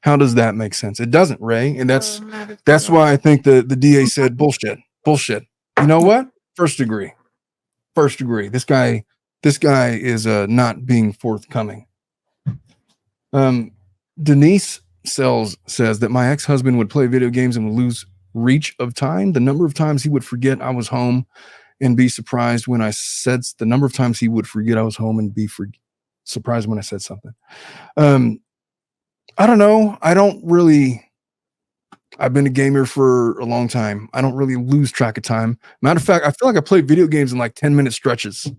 Speaker 1: How does that make sense? It doesn't, Ray. And that's why I think the DA said bullshit. You know what? First degree. This guy is not being forthcoming. Denise says that my ex-husband would play video games and would lose reach of time. The number of times he would forget I was home and be surprised when I said the number of times he would forget I was home and be surprised when I said something. I don't know. I've been a gamer for a long time. I don't really lose track of time. Matter of fact, I feel like I play video games in like 10-minute stretches.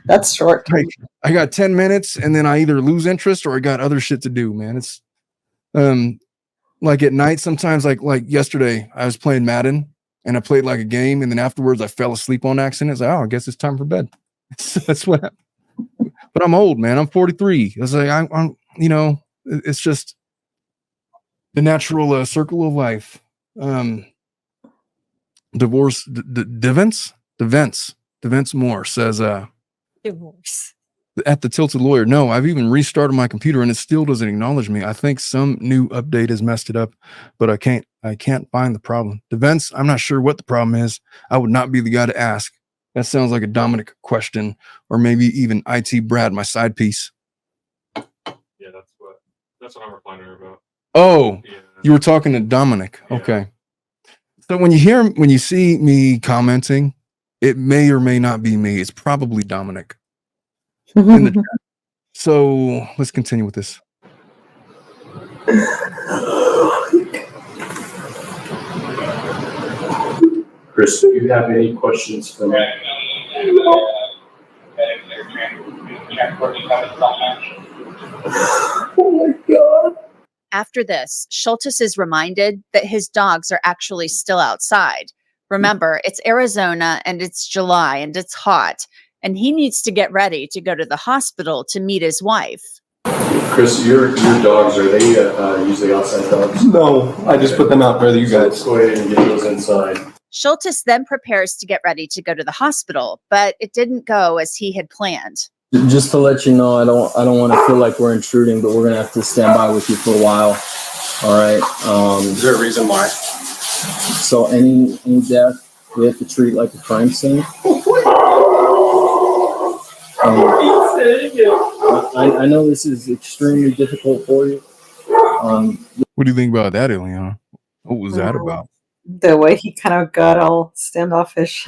Speaker 4: That's short.
Speaker 1: Like, I got 10 minutes and then I either lose interest or I got other shit to do, man. It's like at night sometimes, like yesterday I was playing Madden and I played like a game and then afterwards I fell asleep on accident. It's like, I guess it's time for bed. That's what happened. But I'm old, man. I'm 43. It's like I'm it's just the natural circle of life. Divorce. Devents Moore says,
Speaker 3: Divorce.
Speaker 1: At the Tilted Lawyer, no, I've even restarted my computer and it still doesn't acknowledge me. I think some new update has messed it up, but I can't find the problem. Devents, I'm not sure what the problem is. I would not be the guy to ask. That sounds like a Dominic question, or maybe even IT Brad, my side piece.
Speaker 12: Yeah, that's what I'm replying to her about.
Speaker 1: Oh,
Speaker 12: yeah.
Speaker 1: You were talking to Dominic.
Speaker 12: Yeah.
Speaker 1: Okay. So when you see me commenting It may or may not be me. It's probably Dominic in the chat. So let's continue with this.
Speaker 9: Chris, do you have any questions for me?
Speaker 4: Oh my God.
Speaker 8: After this, Scholtes is reminded that his dogs are actually still outside. Remember, it's Arizona and it's July and it's hot, and he needs to get ready to go to the hospital to meet his wife.
Speaker 9: Chris, your dogs, are they usually outside dogs? No, I just put them out for you guys. So go ahead and get those inside.
Speaker 8: Scholtes then prepares to get ready to go to the hospital, but it didn't go as he had planned.
Speaker 11: Just to let you know, I don't want to feel like we're intruding, but we're gonna have to stand by with you for a while. All right.
Speaker 10: Is there a reason why?
Speaker 11: So any death we have to treat like a crime scene. I know this is extremely difficult for you.
Speaker 1: What do you think about that, Ileana? What was that about?
Speaker 4: The way he kind of got all standoffish.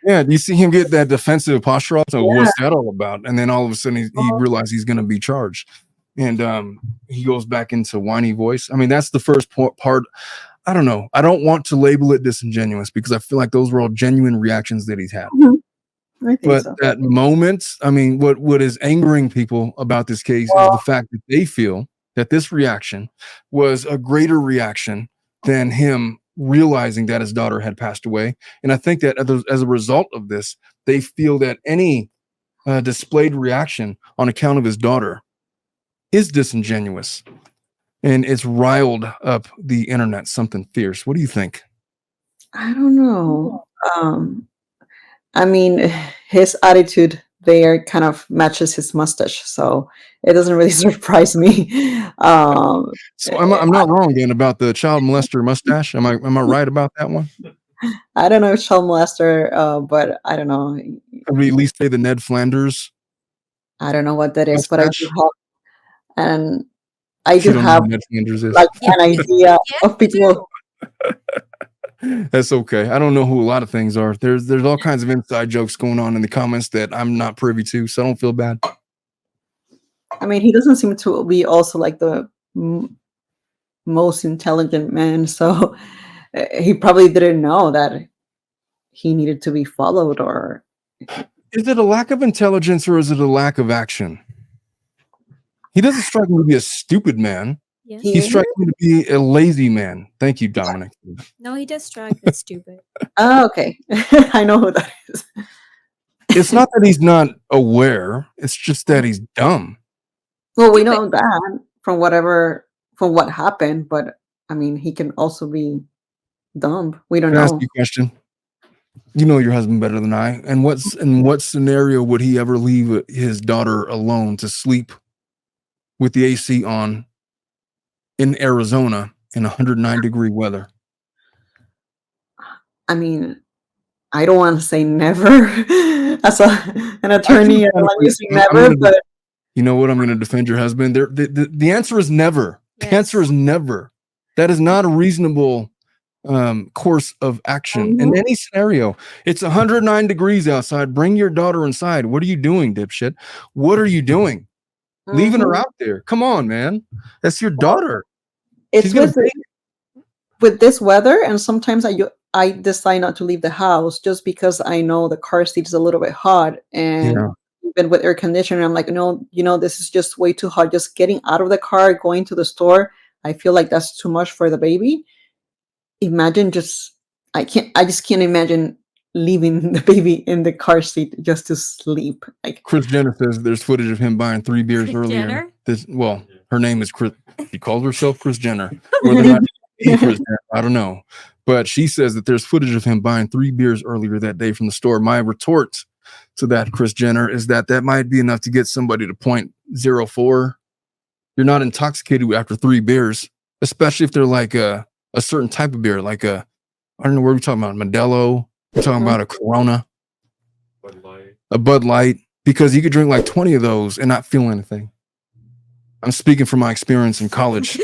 Speaker 1: Yeah, do you see him get that defensive posture up? So what's that all about? And then all of a sudden he realized he's going to be charged. And he goes back into whiny voice. I mean, that's the first part. I don't know. I don't want to label it disingenuous because I feel like those were all genuine reactions that he's had. But
Speaker 4: so.
Speaker 1: that moment, I mean, what is angering people about this case is the fact that they feel that this reaction was a greater reaction than him realizing that his daughter had passed away. And I think that as a result of this, they feel that any displayed reaction on account of his daughter is disingenuous. And it's riled up the internet something fierce. What do you think?
Speaker 4: I don't know. I mean, his attitude there kind of matches his mustache, so it doesn't really surprise me.
Speaker 1: So I'm not wrong then about the child molester mustache. Am I right about that one?
Speaker 4: I don't know if child molester, but I don't know.
Speaker 1: Could we at least say the Ned Flanders?
Speaker 4: I don't know what that is, but
Speaker 1: mustache?
Speaker 4: I do have
Speaker 1: Ned Flanders is.
Speaker 4: like an idea of people.
Speaker 1: That's okay. I don't know who a lot of things are. There's all kinds of inside jokes going on in the comments that I'm not privy to, so I don't feel bad.
Speaker 4: I mean, he doesn't seem to be also like the most intelligent man, so he probably didn't know that he needed to be followed. Or
Speaker 1: is it a lack of intelligence or is it a lack of action? He doesn't strike me to be a stupid man. Yeah. He strikes me to be a lazy man. Thank you, Dominic.
Speaker 3: No, he does strike as stupid.
Speaker 4: Oh, okay. I know who that is.
Speaker 1: It's not that he's not aware. It's just that he's dumb.
Speaker 4: Well, we know that from what happened, but I mean, he can also be dumb. We don't know.
Speaker 1: Can I ask you a question? You know your husband better than I. And in what scenario would he ever leave his daughter alone to sleep with the AC on in Arizona in 109-degree weather?
Speaker 4: I mean, I don't want to say never as an attorney. I don't want to say never, but
Speaker 1: you know what? I'm going to defend your husband. The answer is never. Yes. The answer is never. That is not a reasonable course of action in any scenario. It's 109 degrees outside. Bring your daughter inside. What are you doing, dipshit? What are you doing? Leaving her out there? Come on, man. That's your daughter.
Speaker 4: It's with this weather, and sometimes I decide not to leave the house just because I know the car seat is a little bit hot, and even with air conditioning, I'm like, no, this is just way too hot. Just getting out of the car, going to the store, I feel like that's too much for the baby. Imagine I just can't imagine leaving the baby in the car seat just to sleep. Like
Speaker 1: Kris Jenner says, there's footage of him buying 3 beers earlier. Her name is Kris. She calls herself Kris Jenner. Whether or not Kris Jenner, I don't know. But she says that there's footage of him buying 3 beers earlier that day from the store. My retort to that, Kris Jenner, is that might be enough to get somebody to 0.04. You're not intoxicated after 3 beers, especially if they're like a certain type of beer, like I don't know what we're talking about, Modelo. We're talking about a Corona, a Bud Light, because you could drink like 20 of those and not feel anything. I'm speaking from my experience in college.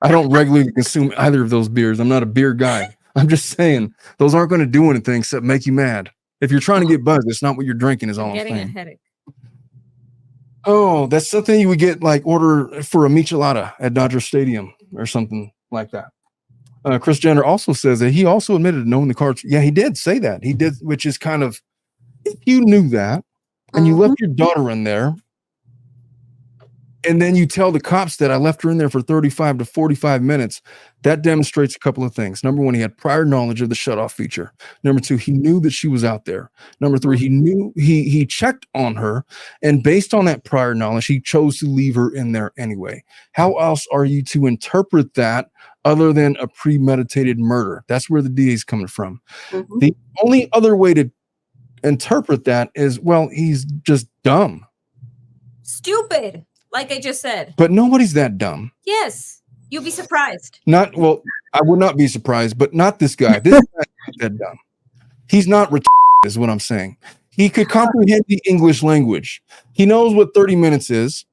Speaker 1: I don't regularly consume either of those beers. I'm not a beer guy. I'm just saying those aren't going to do anything except make you mad. If you're trying to get buzzed, it's not what you're drinking. Is all I'm
Speaker 3: Getting a
Speaker 1: saying.
Speaker 3: headache.
Speaker 1: Oh, that's something you would get like order for a michelada at Dodger Stadium or something like that. Chris Jenner also says that he also admitted to knowing the car. Yeah, he did say that. He did, which is kind of, if you knew that and you left your daughter in there, and then you tell the cops that I left her in there for 35 to 45 minutes, that demonstrates a couple of things. Number one, he had prior knowledge of the shutoff feature. Number two, he knew that she was out there. Number three, he knew he checked on her, and based on that prior knowledge, he chose to leave her in there anyway. How else are you to interpret that other than a premeditated murder? That's where the DA is coming from. The only other way to interpret that is, well, he's just dumb.
Speaker 3: Stupid, like I just said.
Speaker 1: But nobody's that dumb.
Speaker 3: Yes, you'll be surprised.
Speaker 1: Not, well, I would not be surprised, but not this guy. This guy's not that dumb. He's not retarded, is what I'm saying. He could comprehend the English language. He knows what 30 minutes is.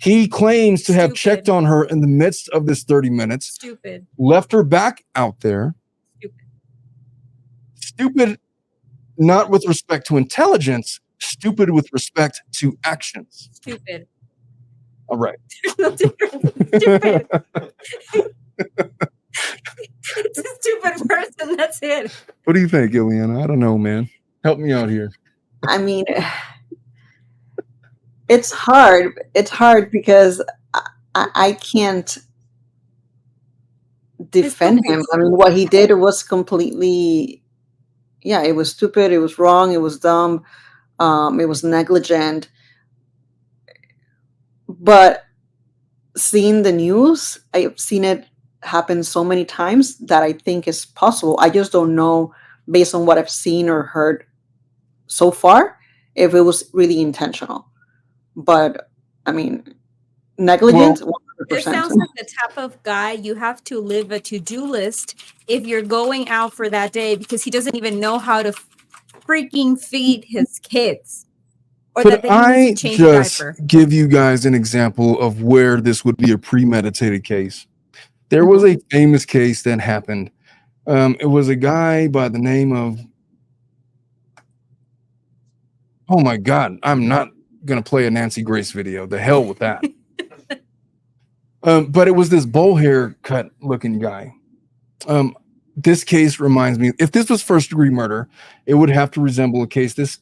Speaker 1: He claims to have checked on her in the midst of this 30 minutes.
Speaker 3: Stupid.
Speaker 1: Left her back out there. Stupid, not with respect to intelligence, stupid with respect to actions.
Speaker 3: Stupid.
Speaker 1: All right.
Speaker 3: Stupid. It's a stupid person. That's it.
Speaker 1: What do you think, Ileana? I don't know, man. Help me out here.
Speaker 4: I mean, it's hard. It's hard because I can't defend him. I mean, what he did was completely, yeah, it was stupid. It was wrong. It was dumb. It was negligent. But seeing the news, I've seen it happen so many times that I think is possible. I just don't know, based on what I've seen or heard so far, if it was really intentional. But I mean, negligent.
Speaker 3: Well, 100%. This sounds like the type of guy you have to live a to-do list if you're going out for that day, because he doesn't even know how to freaking feed his kids. Or
Speaker 1: Could
Speaker 3: that they
Speaker 1: I
Speaker 3: need to change a
Speaker 1: just
Speaker 3: diaper.
Speaker 1: give you guys an example of where this would be a premeditated case? There was a famous case that happened. It was a guy by the name of, oh my God, I'm not going to play a Nancy Grace video. The hell with that. But it was this bowl haircut looking guy. This case reminds me, if this was first degree murder, it would have to resemble a case. This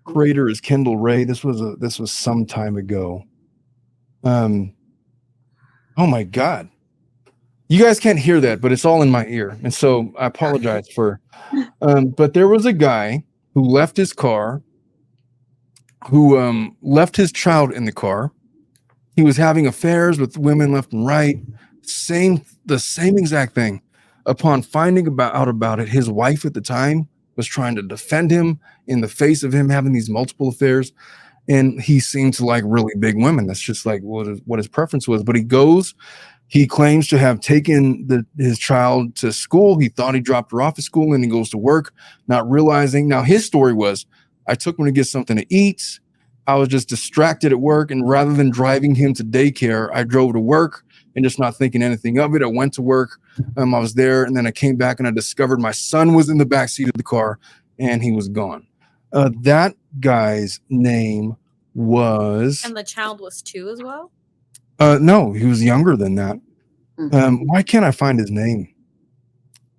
Speaker 1: creator is Kendall Ray. This was some time ago. Oh my God. You guys can't hear that, but it's all in my ear. And so I apologize for, but there was a guy who left his car, who left his child in the car. He was having affairs with women left and right. The same exact thing. Upon finding out about it, his wife at the time was trying to defend him in the face of him having these multiple affairs. And he seemed to like really big women. That's just like what his preference was. But he claims to have taken his child to school. He thought he dropped her off at school, and he goes to work, not realizing. Now, his story was, I took him to get something to eat. I was just distracted at work. And rather than driving him to daycare, I drove to work and just not thinking anything of it. I went to work. I was there. And then I came back and I discovered my son was in the backseat of the car and he was gone. That guy's name was.
Speaker 3: And the child was 2 as well?
Speaker 1: No, he was younger than that. Why can't I find his name?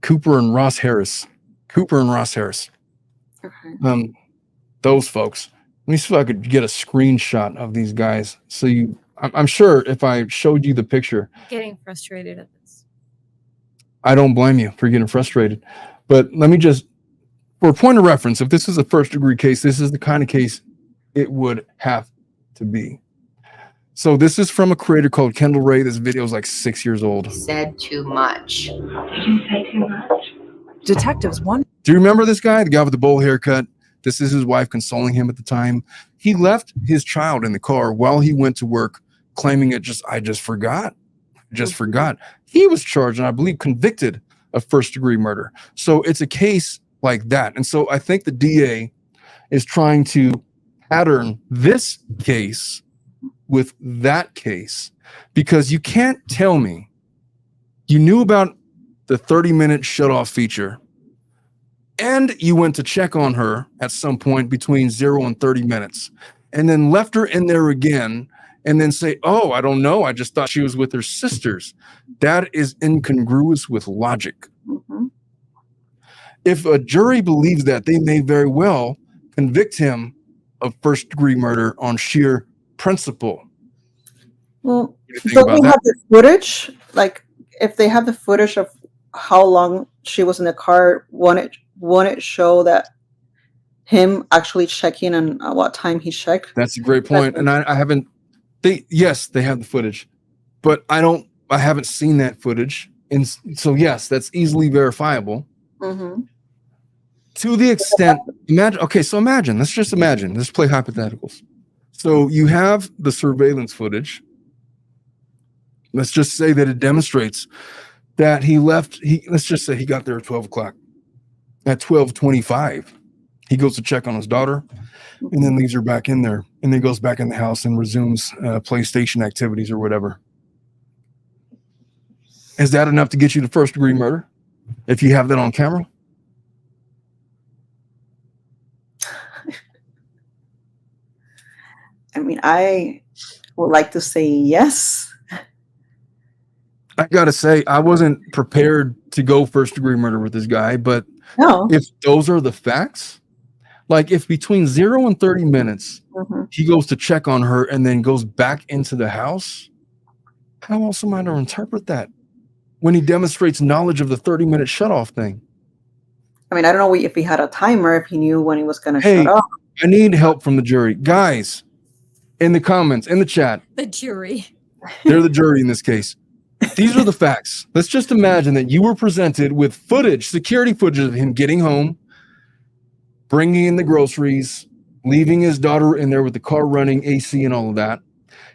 Speaker 1: Cooper and Ross Harris. Okay. Those folks. Let me see if I could get a screenshot of these guys. So I'm sure if I showed you the picture.
Speaker 3: Getting frustrated at this.
Speaker 1: I don't blame you for getting frustrated. But let me just, for a point of reference, if this is a first degree case, this is the kind of case it would have to be. So this is from a creator called Kendall Ray. This video is like 6 years old.
Speaker 13: Said too much.
Speaker 7: Did you say too much?
Speaker 13: Detectives
Speaker 1: Do you remember this guy, the guy with the bowl haircut? This is his wife consoling him at the time. He left his child in the car while he went to work, claiming I just forgot. He was charged and I believe convicted of first degree murder. So it's a case like that. And so I think the DA is trying to pattern this case with that case, because you can't tell me you knew about the 30-minute shut-off feature and you went to check on her at some point between 0 and 30 minutes, and then left her in there again, and then say, oh, I don't know, I just thought she was with her sisters. That is incongruous with logic.
Speaker 4: Mm-hmm.
Speaker 1: If a jury believes that, they may very well convict him of first-degree murder on sheer principle.
Speaker 4: Well,
Speaker 1: think
Speaker 4: don't
Speaker 1: about
Speaker 4: we
Speaker 1: that?
Speaker 4: have the footage? Like, if they have the footage of how long she was in the car, won't it show that him actually checking and at what time he checked?
Speaker 1: That's a great point. And I haven't, yes, they have the footage, but I haven't seen that footage. And so, yes, that's easily verifiable.
Speaker 4: Mm-hmm.
Speaker 1: To the extent, imagine, let's just imagine, let's play hypotheticals. So you have the surveillance footage. Let's just say that it demonstrates that let's just say he got there at 12 o'clock. At 12:25, he goes to check on his daughter and then leaves her back in there, and then goes back in the house and resumes PlayStation activities or whatever. Is that enough to get you to first-degree murder if you have that on camera?
Speaker 4: I mean, I would like to say yes.
Speaker 1: I gotta say, I wasn't prepared to go first-degree murder with this guy, but
Speaker 4: No.
Speaker 1: if those are the facts, like if between 0 and 30 minutes,
Speaker 4: Mm-hmm.
Speaker 1: he goes to check on her and then goes back into the house, how else am I to interpret that when he demonstrates knowledge of the 30-minute shutoff thing?
Speaker 4: I mean, I don't know if he had a timer, if he knew when he was going to
Speaker 1: Hey,
Speaker 4: shut off.
Speaker 1: I need help from the jury. Guys, in the comments, in the chat,
Speaker 3: The jury.
Speaker 1: they're the jury in this case. These are the facts. Let's just imagine that you were presented with footage, security footage of him getting home, bringing in the groceries, leaving his daughter in there with the car running, AC and all of that.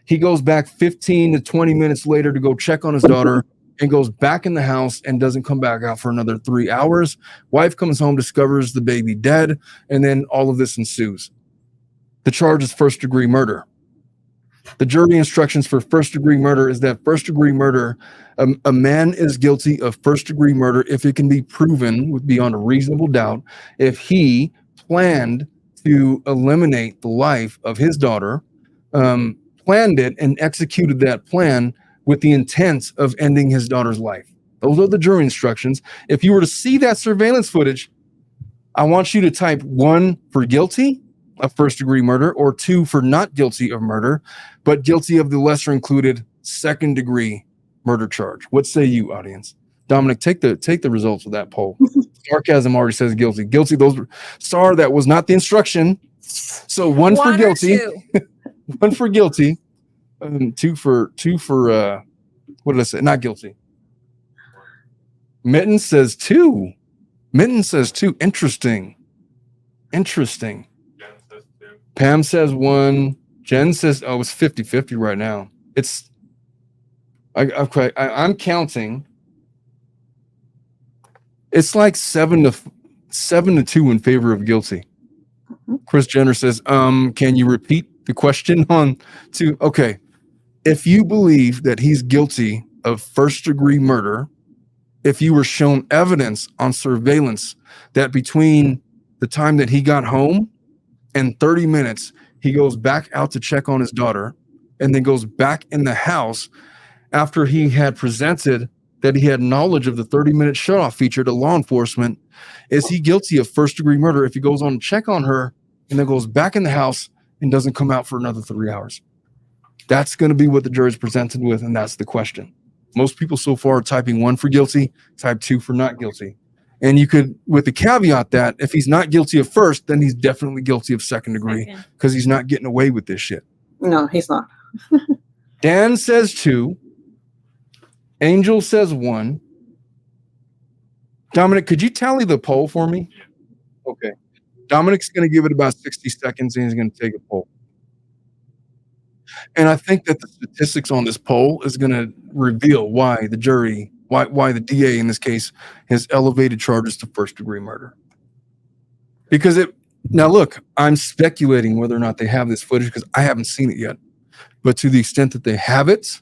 Speaker 1: He goes back 15 to 20 minutes later to go check on his daughter and goes back in the house and doesn't come back out for another 3 hours. Wife comes home, discovers the baby dead, and then all of this ensues. The charge is first-degree murder. The jury instructions for first-degree murder is that first-degree murder, a man is guilty of first-degree murder if it can be proven beyond a reasonable doubt, if he planned to eliminate the life of his daughter, planned it and executed that plan with the intent of ending his daughter's life. Those are the jury instructions. If you were to see that surveillance footage, I want you to type 1 for guilty of first-degree murder, or 2 for not guilty of murder, but guilty of the lesser included second-degree murder charge. What say you, audience? Dominic, take the results of that poll. Sarcasm already says guilty. Guilty, those SAR, that was not the instruction. So 1 for guilty, 1 for guilty, 2 for what did I say? Not guilty. Mitten says 2. Mitten says 2. Interesting. Pam says 1. Jen says, oh, it's 50-50 right now. It's I'm counting. It's like 7 to 2 in favor of guilty. Chris Jenner says, can you repeat the question on 2? Okay. If you believe that he's guilty of first-degree murder, if you were shown evidence on surveillance that between the time that he got home and 30 minutes, he goes back out to check on his daughter and then goes back in the house after he had presented that he had knowledge of the 30-minute shutoff feature to law enforcement, is he guilty of first-degree murder if he goes on to check on her and then goes back in the house and doesn't come out for another 3 hours? That's going to be what the jury's presented with, and that's the question. Most people so far are typing 1 for guilty, type 2 for not guilty. And you could, with the caveat that if he's not guilty of first, then he's definitely guilty of second degree because he's not getting away with this shit.
Speaker 4: No, he's not.
Speaker 1: Dan says 2. Angel says 1. Dominic, could you tally the poll for me? Okay. Dominic's going to give it about 60 seconds and he's going to take a poll. And I think that the statistics on this poll is going to reveal why the jury, why the DA in this case has elevated charges to first-degree murder. Because now look, I'm speculating whether or not they have this footage because I haven't seen it yet. But to the extent that they have it,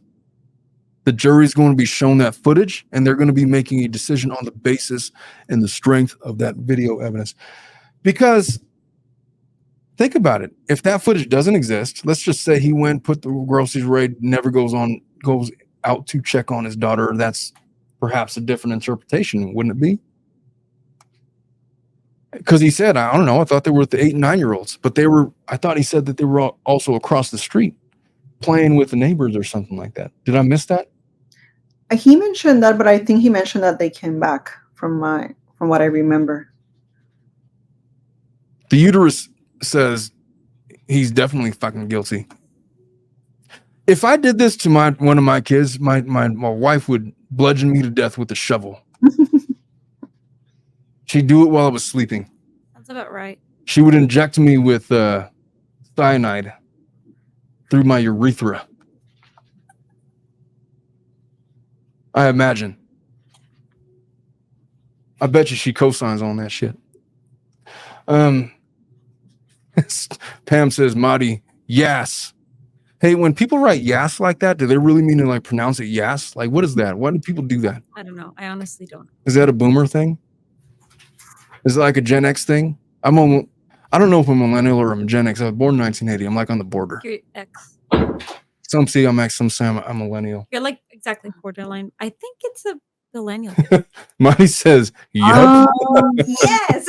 Speaker 1: The jury's going to be shown that footage, and they're going to be making a decision on the basis and the strength of that video evidence. Because think about it. If that footage doesn't exist, let's just say he went, put the groceries away, never goes out to check on his daughter. That's perhaps a different interpretation, wouldn't it be? Because he said, I don't know, I thought they were with the 8 and 9-year-olds, but I thought he said that they were also across the street playing with the neighbors or something like that. Did I miss that?
Speaker 4: He mentioned that, but I think he mentioned that they came back from what I remember.
Speaker 1: The uterus says he's definitely fucking guilty. If I did this to one of my kids, my wife would bludgeon me to death with a shovel. She'd do it while I was sleeping.
Speaker 3: That's about right.
Speaker 1: She would inject me with cyanide through my urethra. I imagine. I bet you she co-signs on that shit. Pam says, Marty, yes. Hey, when people write yes like that, do they really mean to like pronounce it yes? Like, what is that? Why do people do that?
Speaker 3: I don't know. I honestly don't.
Speaker 1: Is that a boomer thing? Is it like a Gen X thing? I don't know if I'm a millennial or I'm a Gen X. I was born in 1980. I'm like on the border.
Speaker 3: You're X.
Speaker 1: Some say I'm X, some say I'm a millennial.
Speaker 3: You're like exactly borderline. I think it's a millennial.
Speaker 1: Marty says, yup.
Speaker 3: Yes.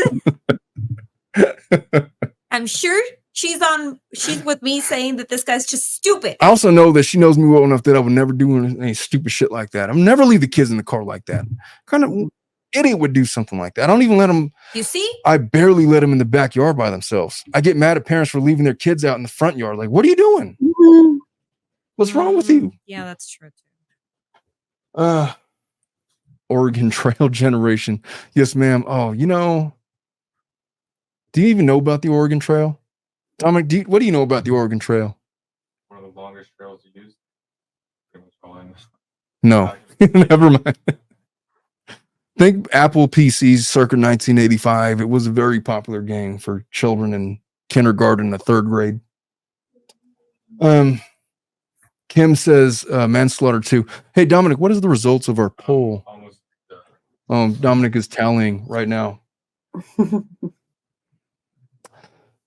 Speaker 3: I'm sure she's with me saying that this guy's just stupid.
Speaker 1: I also know that she knows me well enough that I would never do any stupid shit like that. I'll never leave the kids in the car like that. Kind of idiot would do something like that. I don't even let them.
Speaker 3: You see?
Speaker 1: I barely let them in the backyard by themselves. I get mad at parents for leaving their kids out in the front yard. Like, what are you doing? Mm-hmm. What's wrong with you?
Speaker 3: Yeah, that's true too.
Speaker 1: Oregon Trail generation. Yes, ma'am. Oh, do you even know about the Oregon Trail? Dominic, what do you know about the Oregon Trail?
Speaker 12: One of the longest trails used.
Speaker 1: No, never mind. Think Apple PCs circa 1985. It was a very popular game for children in kindergarten and 3rd grade. Kim says manslaughter 2. Hey, Dominic, what is the results of our poll? Dominic is tallying right now.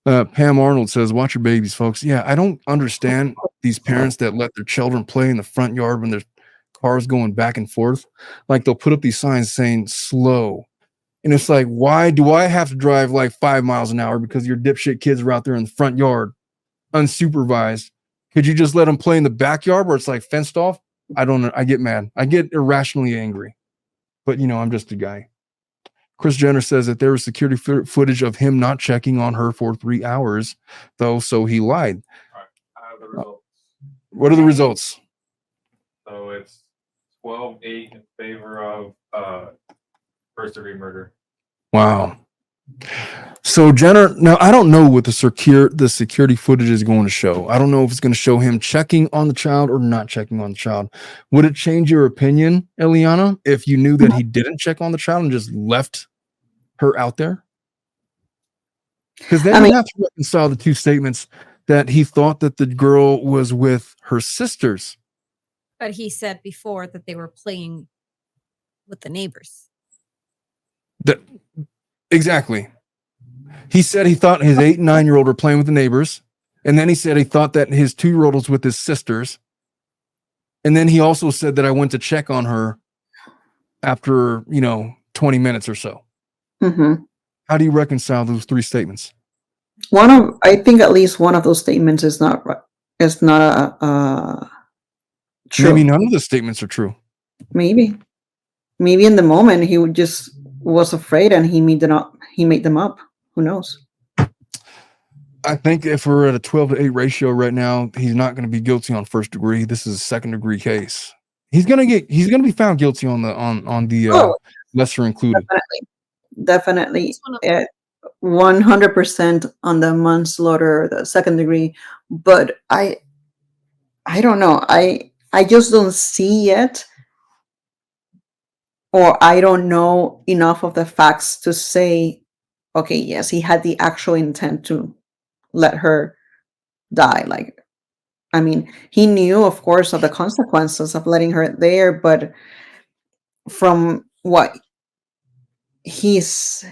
Speaker 1: Pam Arnold says, watch your babies, folks. Yeah, I don't understand these parents that let their children play in the front yard when there's cars going back and forth. Like they'll put up these signs saying slow. And it's like, why do I have to drive like 5 miles an hour because your dipshit kids are out there in the front yard unsupervised? Could you just let them play in the backyard where it's like fenced off? I don't know. I get mad. I get irrationally angry. But, I'm just a guy. Chris Jenner says that there was security footage of him not checking on her for 3 hours, though, so he lied.
Speaker 12: All right, I have the results.
Speaker 1: What are the results?
Speaker 12: So it's 12-8 in favor of first-degree murder.
Speaker 1: Wow. So Jenner, now I don't know what the security footage is going to show. I don't know if it's going to show him checking on the child or not checking on the child. Would it change your opinion, Eliana, if you knew that he didn't check on the child and just left her out there? Because then you have to reconcile the two statements that he thought that the girl was with her sisters.
Speaker 3: But he said before that they were playing with the neighbors.
Speaker 1: Exactly. He said he thought his 8 and 9-year-old were playing with the neighbors. And then he said he thought that his 2-year-old was with his sisters. And then he also said that I went to check on her after, 20 minutes or so.
Speaker 4: Mm-hmm.
Speaker 1: How do you reconcile those 3 statements?
Speaker 4: I think at least one of those statements is not right. It's not true.
Speaker 1: Maybe none of the statements are true.
Speaker 4: Maybe in the moment he was afraid and he made them up. Who knows?
Speaker 1: I think if we're at a 12-8 ratio right now, he's not going to be guilty on 1st degree. This is a 2nd degree case. He's going to be found guilty on the lesser included.
Speaker 4: Definitely. 100% on the manslaughter, the 2nd degree. But I don't know. I just don't see yet, or I don't know enough of the facts to say, okay, yes, he had the actual intent to let her die. Like, I mean, he knew, of course, of the consequences of letting her there, but from what he's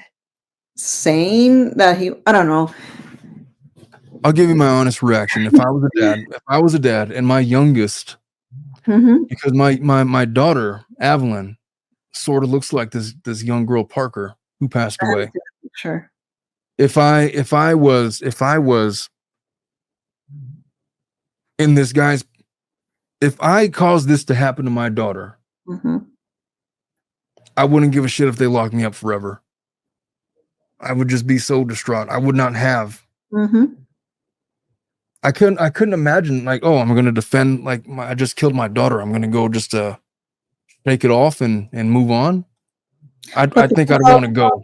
Speaker 4: saying that I don't know.
Speaker 1: I'll give you my honest reaction. If I was a dad and my youngest, because my daughter, Evelyn, sort of looks like this young girl, Parker, who passed away.
Speaker 4: Sure.
Speaker 1: If I was in this guy's, if I caused this to happen to my daughter, I wouldn't give a shit if they locked me up forever. I would just be so distraught. I would not have. I couldn't imagine, like, oh, I'm going to defend, like, I just killed my daughter. I'm going to go just take it off and move on. I think I'd want to go.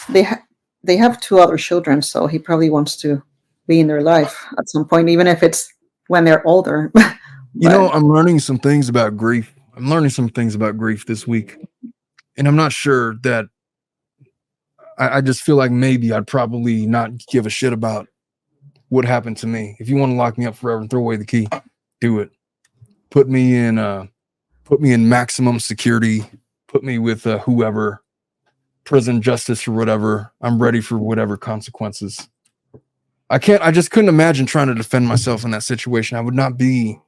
Speaker 4: They have 2 other children, so he probably wants to be in their life at some point, even if it's when they're older.
Speaker 1: You know, I'm learning some things about grief. I'm learning some things about grief this week, and I'm not sure that. I just feel like maybe I'd probably not give a shit about what happened to me. If you want to lock me up forever and throw away the key, do it. Put me in maximum security. Put me with whoever, prison, justice, or whatever. I'm ready for whatever consequences. I just couldn't imagine trying to defend myself in that situation. I would not be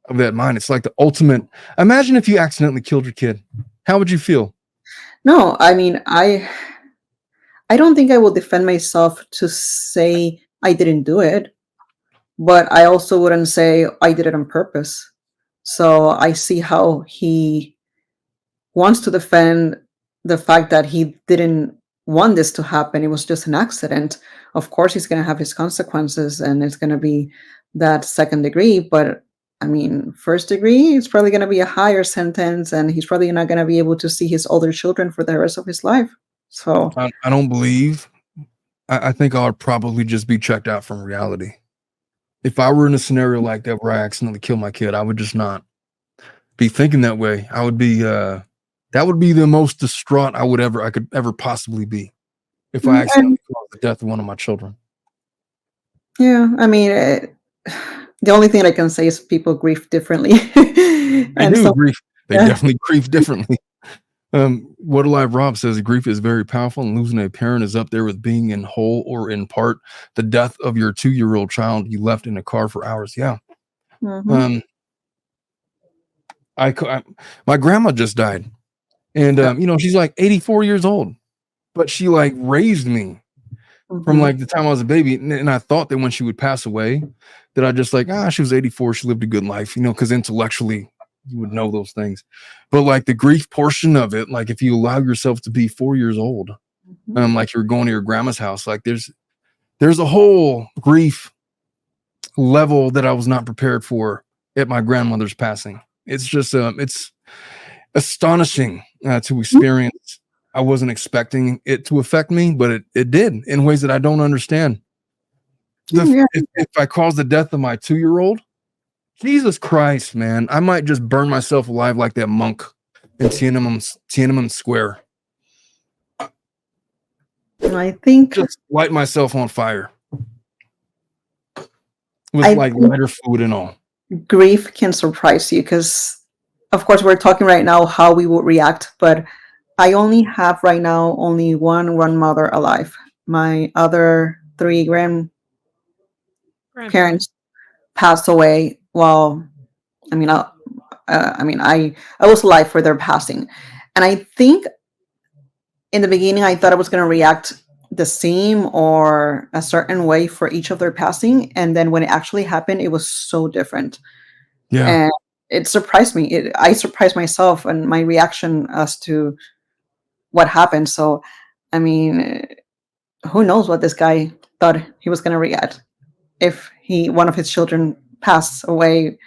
Speaker 1: of that mind. It's like the ultimate. Imagine if you accidentally killed your kid. How would you feel?
Speaker 4: No, I mean, I don't think I will defend myself to say I didn't do it, but I also wouldn't say I did it on purpose. So I see how he wants to defend the fact that he didn't want this to happen. It was just an accident. Of course, he's going to have his consequences, and it's going to be that 2nd degree. But I mean, 1st degree, it's probably going to be a higher sentence, and he's probably not going to be able to see his older children for the rest of his life. So
Speaker 1: I don't believe. I think I would probably just be checked out from reality. If I were in a scenario like that where I accidentally kill my kid, I would just not be thinking that way. I would be. That would be the most distraught I could ever possibly be if I accidentally caused the death of one of my children.
Speaker 4: Yeah, I mean, the only thing I can say is people grieve differently.
Speaker 1: They definitely grieve differently. What Alive Rob says, grief is very powerful, and losing a parent is up there with being in whole or in part. The death of your 2-year-old child you left in a car for hours. Yeah. My grandma just died, and you know, she's like 84 years old, but she like raised me from like the time I was a baby, and I thought that when she would pass away, that I just like, she was 84, she lived a good life, you know, because intellectually you would know those things. But like the grief portion of it, like if you allow yourself to be 4 years old, like you're going to your grandma's house, like there's a whole grief level that I was not prepared for at my grandmother's passing. It's just it's astonishing to experience. I wasn't expecting it to affect me, but it did in ways that I don't understand. If I cause the death of my 2-year-old, Jesus Christ, man, I might just burn myself alive like that monk in Tiananmen Square.
Speaker 4: I think
Speaker 1: just light myself on fire with like lighter fluid and all.
Speaker 4: Grief can surprise you because, of course, we're talking right now how we would react, but I only have right now only one grandmother alive. My other 3 grandparents passed away. Well, I mean, I was alive for their passing, and I think in the beginning I thought I was going to react the same or a certain way for each of their passing, and then when it actually happened, it was so different.
Speaker 1: Yeah,
Speaker 4: and it surprised me. I surprised myself and my reaction as to what happened. So, I mean, who knows what this guy thought he was going to react if one of his children passed away.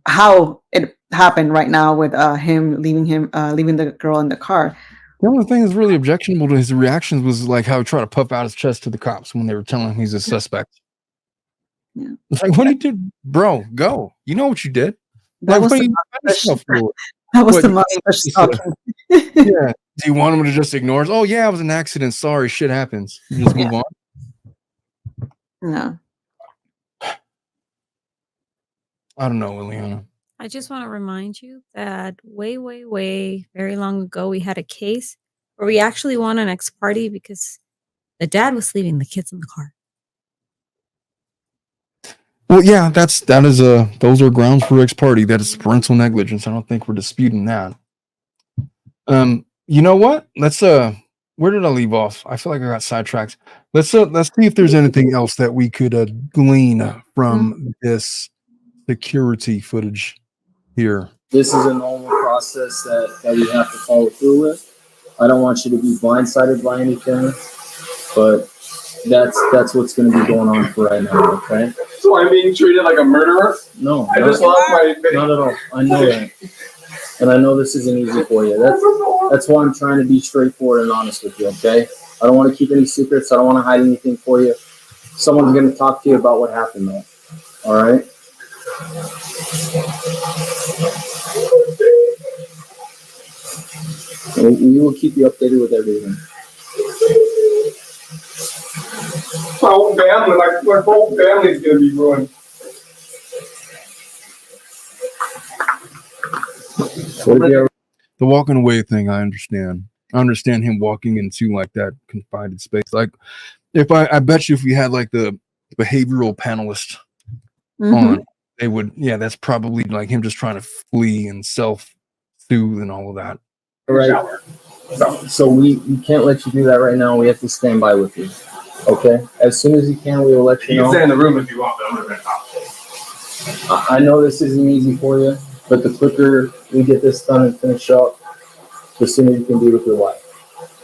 Speaker 4: How it happened right now with him leaving the girl in the car.
Speaker 1: The only thing that's really objectionable to his reactions was like how he tried to puff out his chest to the cops when they were telling him he's a suspect.
Speaker 4: Yeah.
Speaker 1: It's like, what did you do, bro? Go. You know what you did.
Speaker 4: That
Speaker 1: like,
Speaker 4: was the most shocking.
Speaker 1: Yeah. Do you want him to just ignore us? Oh yeah, it was an accident. Sorry, shit happens. You just move on.
Speaker 4: No.
Speaker 1: I don't know, Liliana.
Speaker 3: I just want to remind you that way, very long ago, we had a case where we actually won an ex parte because the dad was leaving the kids in the car.
Speaker 1: Well, yeah, those are grounds for ex parte. That is parental negligence. I don't think we're disputing that. You know what? Let's where did I leave off? I feel like I got sidetracked. Let's see if there's anything else that we could glean from this security footage here.
Speaker 11: This is a normal process that we have to follow through with. I don't want you to be blindsided by anything, but that's what's going to be going on for right now, okay?
Speaker 9: So I'm being treated like a murderer?
Speaker 11: No.
Speaker 9: I just lost my...
Speaker 11: Not at all. I know that. And I know this isn't easy for you. That's why I'm trying to be straightforward and honest with you, okay? I don't want to keep any secrets. I don't want to hide anything for you. Someone's going to talk to you about what happened, though. All right? We will keep you updated with everything.
Speaker 9: My whole family, my whole family's going to be ruined.
Speaker 1: The walking away thing, I understand. I understand him walking into like that confined space. Like, if I bet you if we had like the behavioral panelist on, they would, yeah, that's probably like him just trying to flee and self-soothe and all of that.
Speaker 11: All right. So we can't let you do that right now. We have to stand by with you. Okay? As soon as you can, we will let you know.
Speaker 9: You can stay in the room if you want, but I'm going to talk.
Speaker 11: I know this isn't easy for you, but the quicker we get this done and finish up, the sooner you can be with your wife.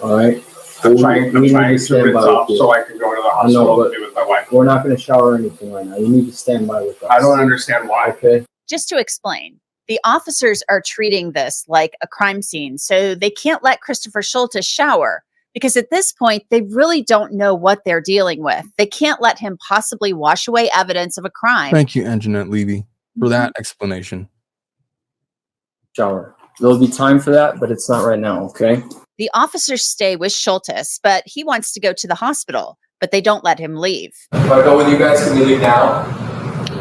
Speaker 11: All right?
Speaker 9: I'm trying to rinse off so I can go to the hospital to be with my wife.
Speaker 11: We're not going to shower or anything right now. You need to stand by with us.
Speaker 9: I don't understand why.
Speaker 11: Okay?
Speaker 8: Just to explain, the officers are treating this like a crime scene, so they can't let Christopher Scholtes shower because at this point, they really don't know what they're dealing with. They can't let him possibly wash away evidence of a crime.
Speaker 1: Thank you, Angenette Levy, for that explanation.
Speaker 11: Shower. There'll be time for that, but it's not right now, okay?
Speaker 8: The officers stay with Scholtes, but he wants to go to the hospital, but they don't let him leave.
Speaker 9: If I go with you guys, can we leave now?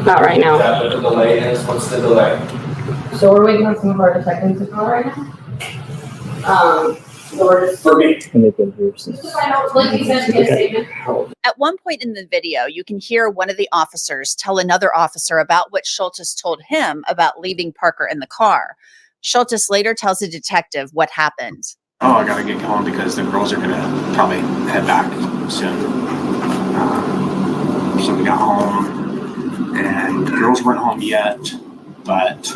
Speaker 5: Not right now.
Speaker 9: Is that the delay is? What's the delay?
Speaker 5: So we're waiting on some of our detectives to call right now. So we're just.
Speaker 9: For me.
Speaker 11: And they've been here since.
Speaker 5: Like you said, get a statement.
Speaker 8: At one point in the video, you can hear one of the officers tell another officer about what Scholtes told him about leaving Parker in the car. Scholtes later tells a detective what happened.
Speaker 10: Oh, I gotta get home because the girls are gonna probably head back soon. So we got home, and the girls weren't home yet, but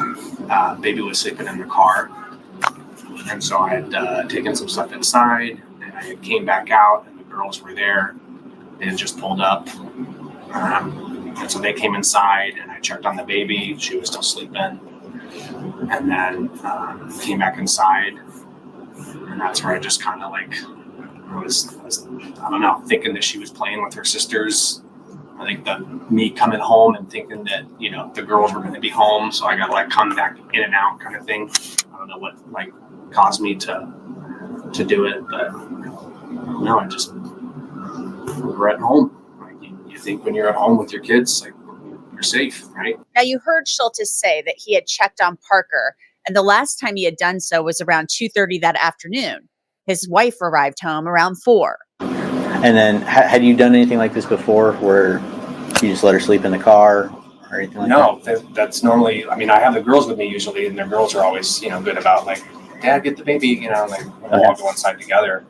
Speaker 10: baby was sleeping in the car. And so I had taken some stuff inside, and I came back out, and the girls were there. They had just pulled up. And so they came inside, and I checked on the baby. She was still sleeping. And then came back inside. And that's where I just kind of like was, I don't know, thinking that she was playing with her sisters. I think me coming home and thinking that, you know, the girls were going to be home. So I got like come back in and out kind of thing. I don't know what like caused me to do it, but no, we're at home. Like you think when you're at home with your kids, like you're safe, right?
Speaker 8: Now you heard Scholtes say that he had checked on Parker, and the last time he had done so was around 2:30 that afternoon. His wife arrived home around 4.
Speaker 14: And then had you done anything like this before where you just let her sleep in the car or anything like that?
Speaker 10: No, that's normally, I mean, I have the girls with me usually, and the girls are always, you know, good about like, Dad, get the baby, you know, like we'll all go inside together.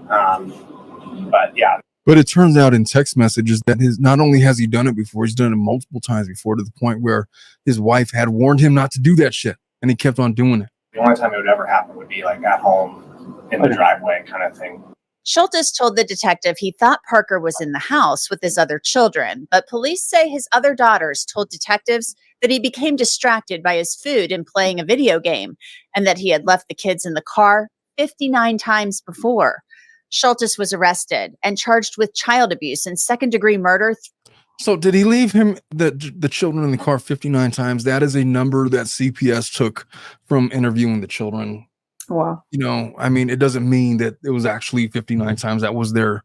Speaker 10: But yeah.
Speaker 1: But it turns out in text messages that not only has he done it before, he's done it multiple times before, to the point where his wife had warned him not to do that shit, and he kept on doing it.
Speaker 10: The only time it would ever happen would be like at home in the driveway kind of thing.
Speaker 8: Scholtes told the detective he thought Parker was in the house with his other children, but police say his other daughters told detectives that he became distracted by his food and playing a video game, and that he had left the kids in the car 59 times before. Scholtes was arrested and charged with child abuse and second-degree murder.
Speaker 1: So did he leave him the children in the car 59 times? That is a number that CPS took from interviewing the children.
Speaker 4: Wow.
Speaker 1: You know, I mean, it doesn't mean that it was actually 59 times. That was their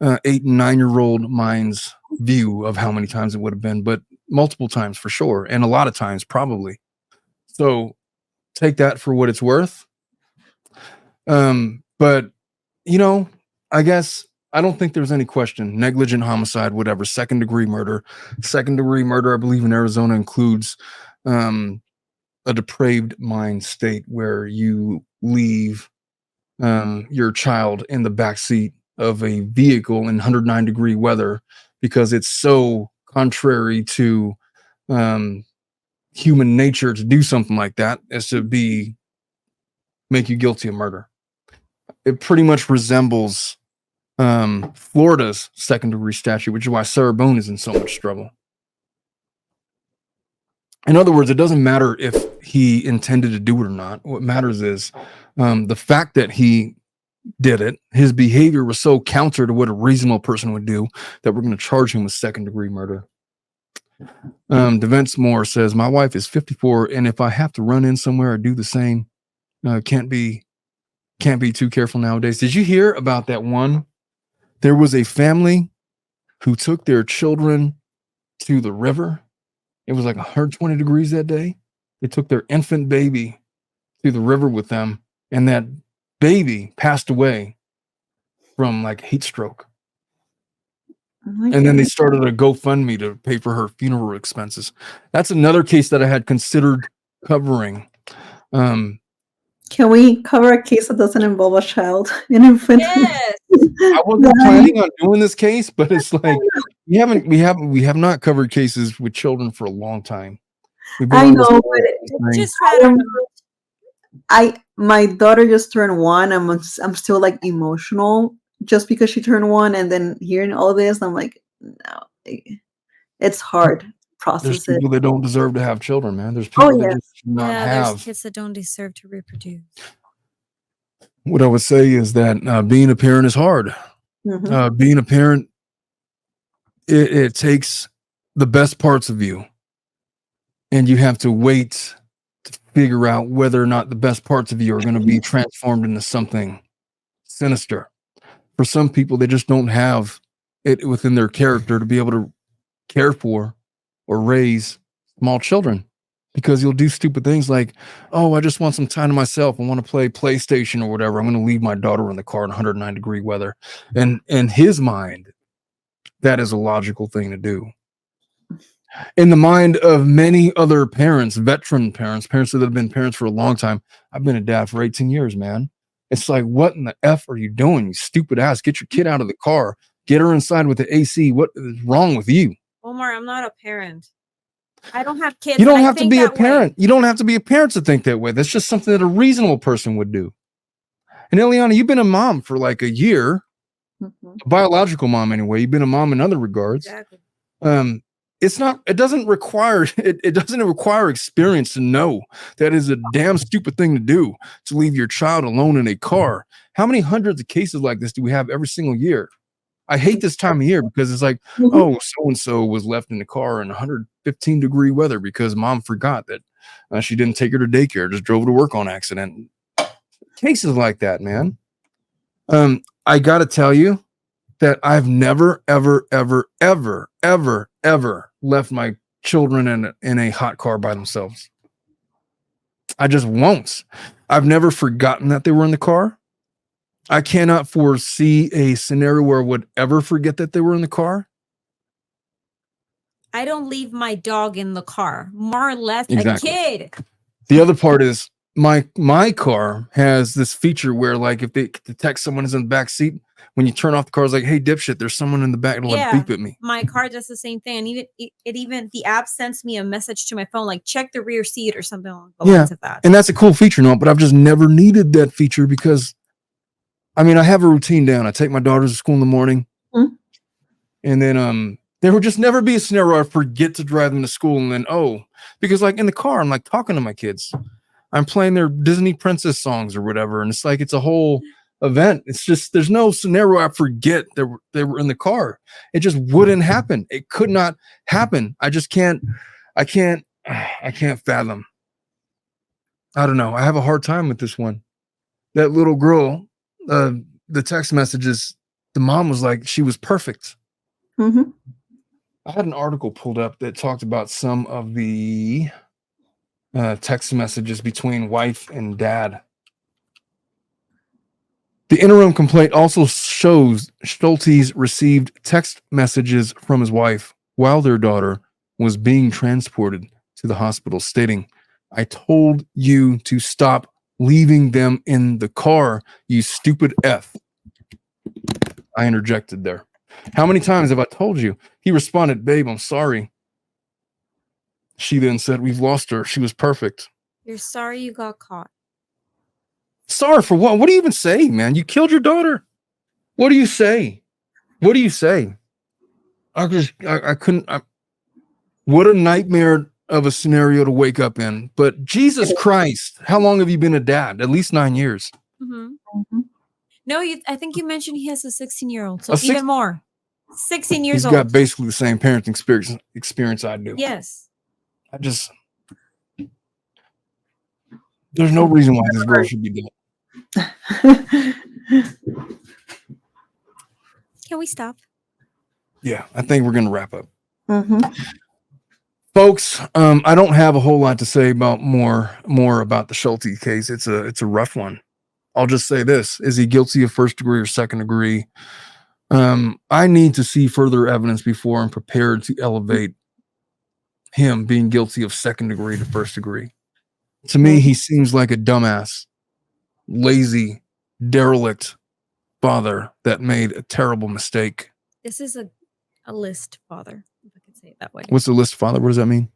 Speaker 1: 8 and 9-year-old mind's view of how many times it would have been. But multiple times for sure, and a lot of times probably. So take that for what it's worth. But you know, I guess I don't think there's any question. Negligent homicide, whatever, second degree murder. Second degree murder, I believe in Arizona includes a depraved mind state where you leave your child in the backseat of a vehicle in 109-degree weather because it's so contrary to human nature to do something like that as to make you guilty of murder. It pretty much resembles Florida's second degree statute, which is why Sarah Bone is in so much trouble. In other words, it doesn't matter if he intended to do it or not. What matters is the fact that he did it. His behavior was so counter to what a reasonable person would do that we're going to charge him with second degree murder. Devence Moore says, my wife is 54, and if I have to run in somewhere or do the same, can't be too careful nowadays. Did you hear about that one? There was a family who took their children to the river. It was like 120 degrees that day. They took their infant baby to the river with them, and that baby passed away from like heat stroke. And then they started a GoFundMe to pay for her funeral expenses. That's another case that I had considered covering.
Speaker 4: Can we cover a case that doesn't involve a child, an infant?
Speaker 3: Yes.
Speaker 1: I wasn't planning on doing this case, but it's like we have not covered cases with children for a long time.
Speaker 4: I know, but my daughter just turned 1. I'm still like emotional just because she turned 1, and then hearing all this, I'm like, no, it's hard to process.
Speaker 1: There's people that don't deserve to have children, man. There's people that just do not have.
Speaker 3: There's kids that don't deserve to reproduce.
Speaker 1: What I would say is that being a parent is hard.
Speaker 4: Mm-hmm.
Speaker 1: Being a parent, it takes the best parts of you, and you have to wait to figure out whether or not the best parts of you are going to be transformed into something sinister. For some people, they just don't have it within their character to be able to care for or raise small children, because you'll do stupid things like, oh, I just want some time to myself. I want to play PlayStation or whatever. I'm going to leave my daughter in the car in 109-degree weather. And in his mind, that is a logical thing to do. In the mind of many other parents, veteran parents that have been parents for a long time. I've been a dad for 18 years, man. It's like, what in the F are you doing, you stupid ass? Get your kid out of the car. Get her inside with the AC. What is wrong with you?
Speaker 3: Omar, I'm not a parent. I don't have kids.
Speaker 1: You don't have to be a parent. You don't have to be a parent to think that way. That's just something that a reasonable person would do. And Eliana, you've been a mom for like a year.
Speaker 4: Mm-hmm.
Speaker 1: A biological mom anyway. You've been a mom in other regards.
Speaker 3: Exactly.
Speaker 1: It doesn't require experience to know that is a damn stupid thing to do, to leave your child alone in a car. How many hundreds of cases like this do we have every single year? I hate this time of year because it's like, oh, so-and-so was left in the car in 115-degree weather because mom forgot that she didn't take her to daycare, just drove to work on accident. Cases like that, man. I got to tell you that I've never, ever, ever, ever, ever, ever left my children in a hot car by themselves. I just won't. I've never forgotten that they were in the car. I cannot foresee a scenario where I would ever forget that they were in the car.
Speaker 3: I don't leave my dog in the car. Mar left
Speaker 1: Exactly.
Speaker 3: a kid.
Speaker 1: The other part is my car has this feature where, like, if they detect someone is in the back seat, when you turn off the car, it's like, hey, dipshit, there's someone in the back. It'll like beep at me.
Speaker 3: My car does the same thing. And even the app sends me a message to my phone, like, check the rear seat or something along the lines of that.
Speaker 1: And that's a cool feature, no, but I've just never needed that feature because, I mean, I have a routine down. I take my daughters to school in the morning.
Speaker 4: Mm-hmm.
Speaker 1: And then there would just never be a scenario where I forget to drive them to school. And then, because like in the car, I'm like talking to my kids. I'm playing their Disney princess songs or whatever. And it's like, it's a whole event. It's just, there's no scenario I forget that they were in the car. It just wouldn't happen. It could not happen. I can't fathom. I don't know. I have a hard time with this one. That little girl, the text messages, the mom was like, she was perfect.
Speaker 4: Mm-hmm.
Speaker 1: I had an article pulled up that talked about some of the text messages between wife and dad. The interim complaint also shows Scholtes received text messages from his wife while their daughter was being transported to the hospital, stating, "I told you to stop leaving them in the car, you stupid F." I interjected there. "How many times have I told you?" He responded, "Babe, I'm sorry." She then said, "We've lost her. She was perfect."
Speaker 3: You're sorry you got caught.
Speaker 1: Sorry for what? What do you even say, man? You killed your daughter. What do you say? What do you say? I couldn't. What a nightmare of a scenario to wake up in. But Jesus Christ, how long have you been a dad? At least 9 years.
Speaker 3: Mm-hmm. No, I think you mentioned he has a 16-year-old, so
Speaker 1: A six-
Speaker 3: even more. 16 years
Speaker 1: He's
Speaker 3: old.
Speaker 1: got basically the same parenting experience I do.
Speaker 3: Yes.
Speaker 1: There's no reason why this girl should be dead.
Speaker 3: Can we stop?
Speaker 1: Yeah, I think we're going to wrap up.
Speaker 4: Mm-hmm.
Speaker 1: Folks, I don't have a whole lot to say about more about the Scholtes case. It's a rough one. I'll just say this: is he guilty of first degree or second degree? I need to see further evidence before I'm prepared to elevate him being guilty of second degree to first degree. To me, he seems like a dumbass, lazy, derelict father that made a terrible mistake.
Speaker 3: This is a list father, if I could say it that way.
Speaker 1: What's the list father? What does that mean?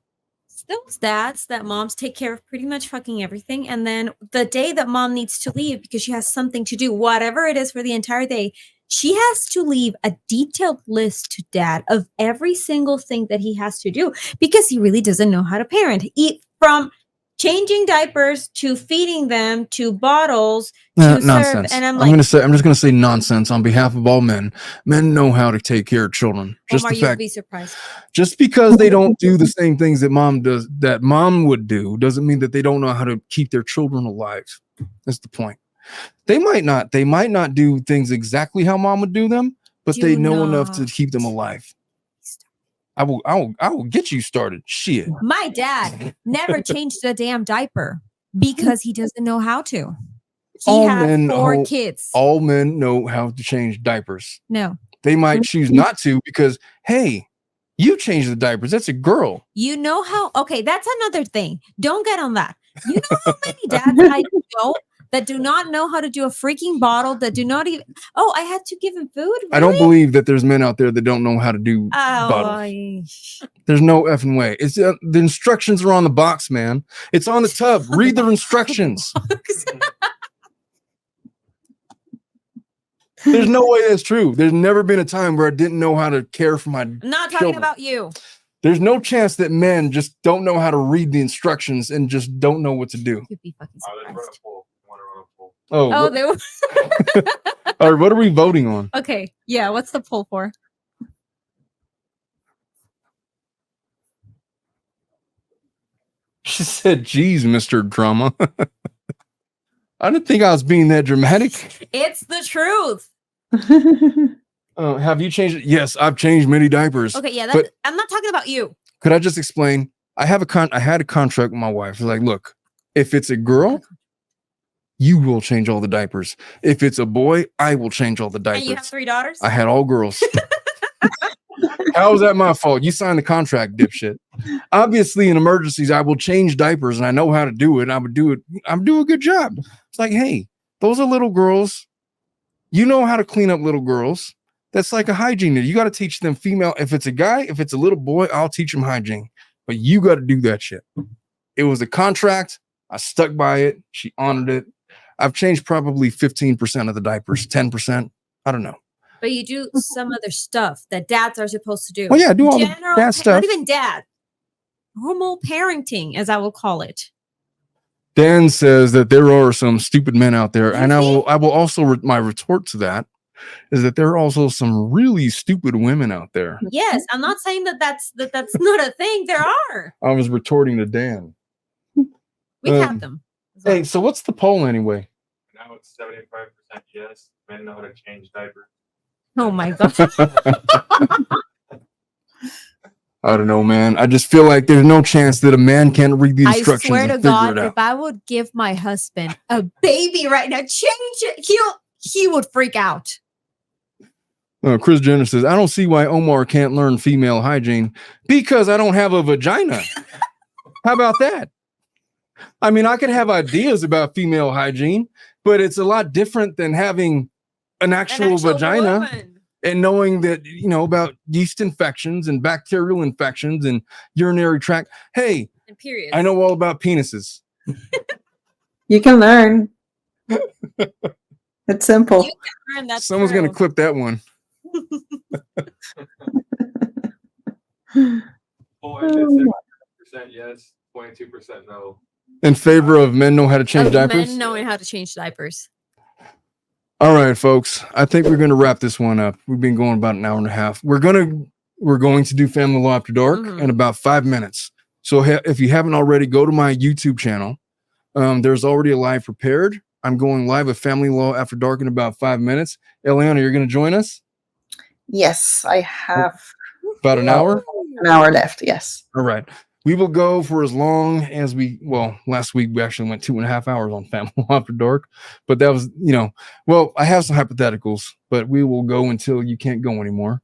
Speaker 3: Those dads that moms take care of pretty much fucking everything. And then the day that mom needs to leave because she has something to do, whatever it is for the entire day, she has to leave a detailed list to dad of every single thing that he has to do because he really doesn't know how to parent. Eat from changing diapers to feeding them to bottles to serve.
Speaker 1: Nonsense.
Speaker 3: And I'm
Speaker 1: just gonna say nonsense on behalf of all men. Men know how to take care of children.
Speaker 3: Omar, you would be surprised.
Speaker 1: Just because they don't do the same things that mom would do, doesn't mean that they don't know how to keep their children alive. That's the point. They might not do things exactly how mom would do them, but they know enough to keep them alive. I will get you started. Shit.
Speaker 3: My dad never changed a damn diaper because he doesn't know how to. He had 4 kids.
Speaker 1: All men know how to change diapers.
Speaker 3: No.
Speaker 1: They might choose not to because, hey, you change the diapers. That's a girl.
Speaker 3: You know how? Okay, that's another thing. Don't get on that. You know how many dads I know that do not know how to do a freaking bottle, that do not even. Oh, I had to give him food? Really?
Speaker 1: I don't believe that there's men out there that don't know how to do bottles. There's no effing way. It's the instructions are on the box, man. It's on the tub. Read the instructions. There's no way that's true. There's never been a time where I didn't know how to care for my
Speaker 3: I'm not talking
Speaker 1: children.
Speaker 3: about you.
Speaker 1: There's no chance that men just don't know how to read the instructions and just don't know what to do.
Speaker 3: You'd be fucking surprised.
Speaker 1: Oh,
Speaker 3: they were.
Speaker 1: All right, what are we voting on?
Speaker 3: Okay, yeah. What's the poll for?
Speaker 1: She said, "Geez, Mr. Drama." I didn't think I was being that dramatic.
Speaker 3: It's the truth.
Speaker 1: Have you changed it? Yes, I've changed many diapers.
Speaker 3: Okay, yeah.
Speaker 1: But
Speaker 3: I'm not talking about you.
Speaker 1: could I just explain? I had a contract with my wife. It's like, look, if it's a girl, you will change all the diapers. If it's a boy, I will change all the diapers.
Speaker 3: And you have 3 daughters?
Speaker 1: I had all girls. How is that my fault? You signed the contract, dipshit. Obviously, in emergencies, I will change diapers, and I know how to do it. And I would do it. I'm doing a good job. It's like, hey, those are little girls. You know how to clean up little girls. That's like a hygiene. You got to teach them female. If it's a guy, if it's a little boy, I'll teach them hygiene. But you got to do that shit. It was a contract. I stuck by it. She honored it. I've changed probably 15% of the diapers, 10%. I don't know.
Speaker 3: But you do some other stuff that dads are supposed to do.
Speaker 1: Well, yeah, do all the dad stuff.
Speaker 3: Not even dad. Normal parenting, as I will call it.
Speaker 1: Dan says that there are some stupid men out there, and I will also my retort to that is that there are also some really stupid women out there.
Speaker 3: Yes, I'm not saying that's not a thing. There are.
Speaker 1: I was retorting to Dan.
Speaker 3: We've had them.
Speaker 1: Hey, so what's the poll anyway?
Speaker 12: Now it's 75% yes. Men know how to change diapers.
Speaker 3: Oh my god.
Speaker 1: I don't know, man. I just feel like there's no chance that a man can't read the
Speaker 3: I
Speaker 1: instructions
Speaker 3: swear
Speaker 1: and
Speaker 3: to
Speaker 1: figure
Speaker 3: God,
Speaker 1: it
Speaker 3: if
Speaker 1: out.
Speaker 3: I would give my husband a baby right now, change it, he would freak out.
Speaker 1: Chris Jenner says, I don't see why Omar can't learn female hygiene because I don't have a vagina. How about that? I mean, I could have ideas about female hygiene, but it's a lot different than having an actual vagina
Speaker 3: woman.
Speaker 1: and knowing that, you know, about yeast infections and bacterial infections and urinary tract. Hey,
Speaker 3: And periods.
Speaker 1: I know all about penises.
Speaker 4: You can learn. It's simple.
Speaker 3: You can learn, that's
Speaker 1: Someone's going to
Speaker 3: true.
Speaker 1: clip that one.
Speaker 12: Well, I did 70% yes, 22% no.
Speaker 1: In favor of men know how to change
Speaker 3: Of
Speaker 1: diapers.
Speaker 3: men knowing how to change diapers.
Speaker 1: All right, folks. I think we're going to wrap this one up. We've been going about an hour and a half. We're going to do Family Law After Dark in about 5 minutes. So if you haven't already, go to my YouTube channel. There's already a live prepared. I'm going live with Family Law After Dark in about 5 minutes. Eliana, you're going to join us?
Speaker 4: Yes, I have
Speaker 1: About an hour?
Speaker 4: an hour left. Yes.
Speaker 1: All right. We will go for as long as last week we actually went 2.5 hours on Family Law After Dark, but that was, I have some hypotheticals, but we will go until you can't go anymore.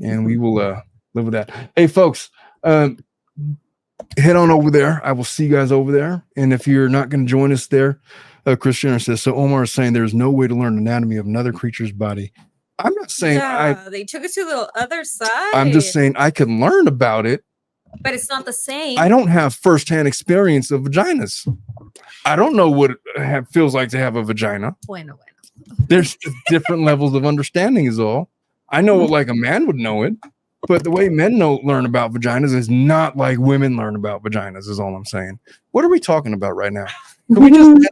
Speaker 1: And we will live with that. Hey, folks, head on over there. I will see you guys over there. And if you're not going to join us there, Chris Jenner says, so Omar is saying there's no way to learn anatomy of another creature's body. I'm not saying
Speaker 3: they took it to the other side.
Speaker 1: I'm just saying I can learn about it.
Speaker 3: But it's not the same.
Speaker 1: I don't have firsthand experience of vaginas. I don't know what it feels like to have a vagina.
Speaker 3: Bueno.
Speaker 1: There's different levels of understanding is all. I know it like a man would know it, but the way men learn about vaginas is not like women learn about vaginas is all I'm saying. What are we talking about right now? Can we just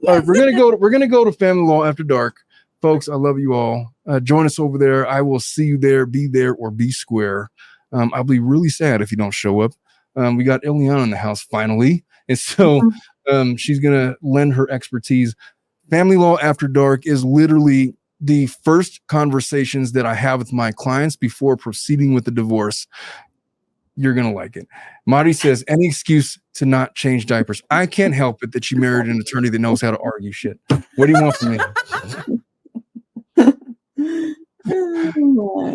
Speaker 1: all right, we're gonna go to Family Law After Dark. Folks, I love you all. Join us over there. I will see you there, be there, or be square. I'll be really sad if you don't show up. We got Ileana in the house finally. And so she's going to lend her expertise. Family Law After Dark is literally the first conversations that I have with my clients before proceeding with the divorce. You're going to like it. Marty says, any excuse to not change diapers. I can't help it that she married an attorney that knows how to argue shit. What do you want from me?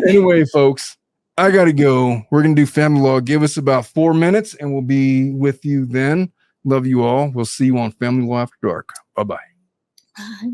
Speaker 1: Anyway, folks. I got to go. We're going to do Family Law. Give us about 4 minutes and we'll be with you then. Love you all. We'll see you on Family Law After Dark. Bye-bye.
Speaker 4: Bye.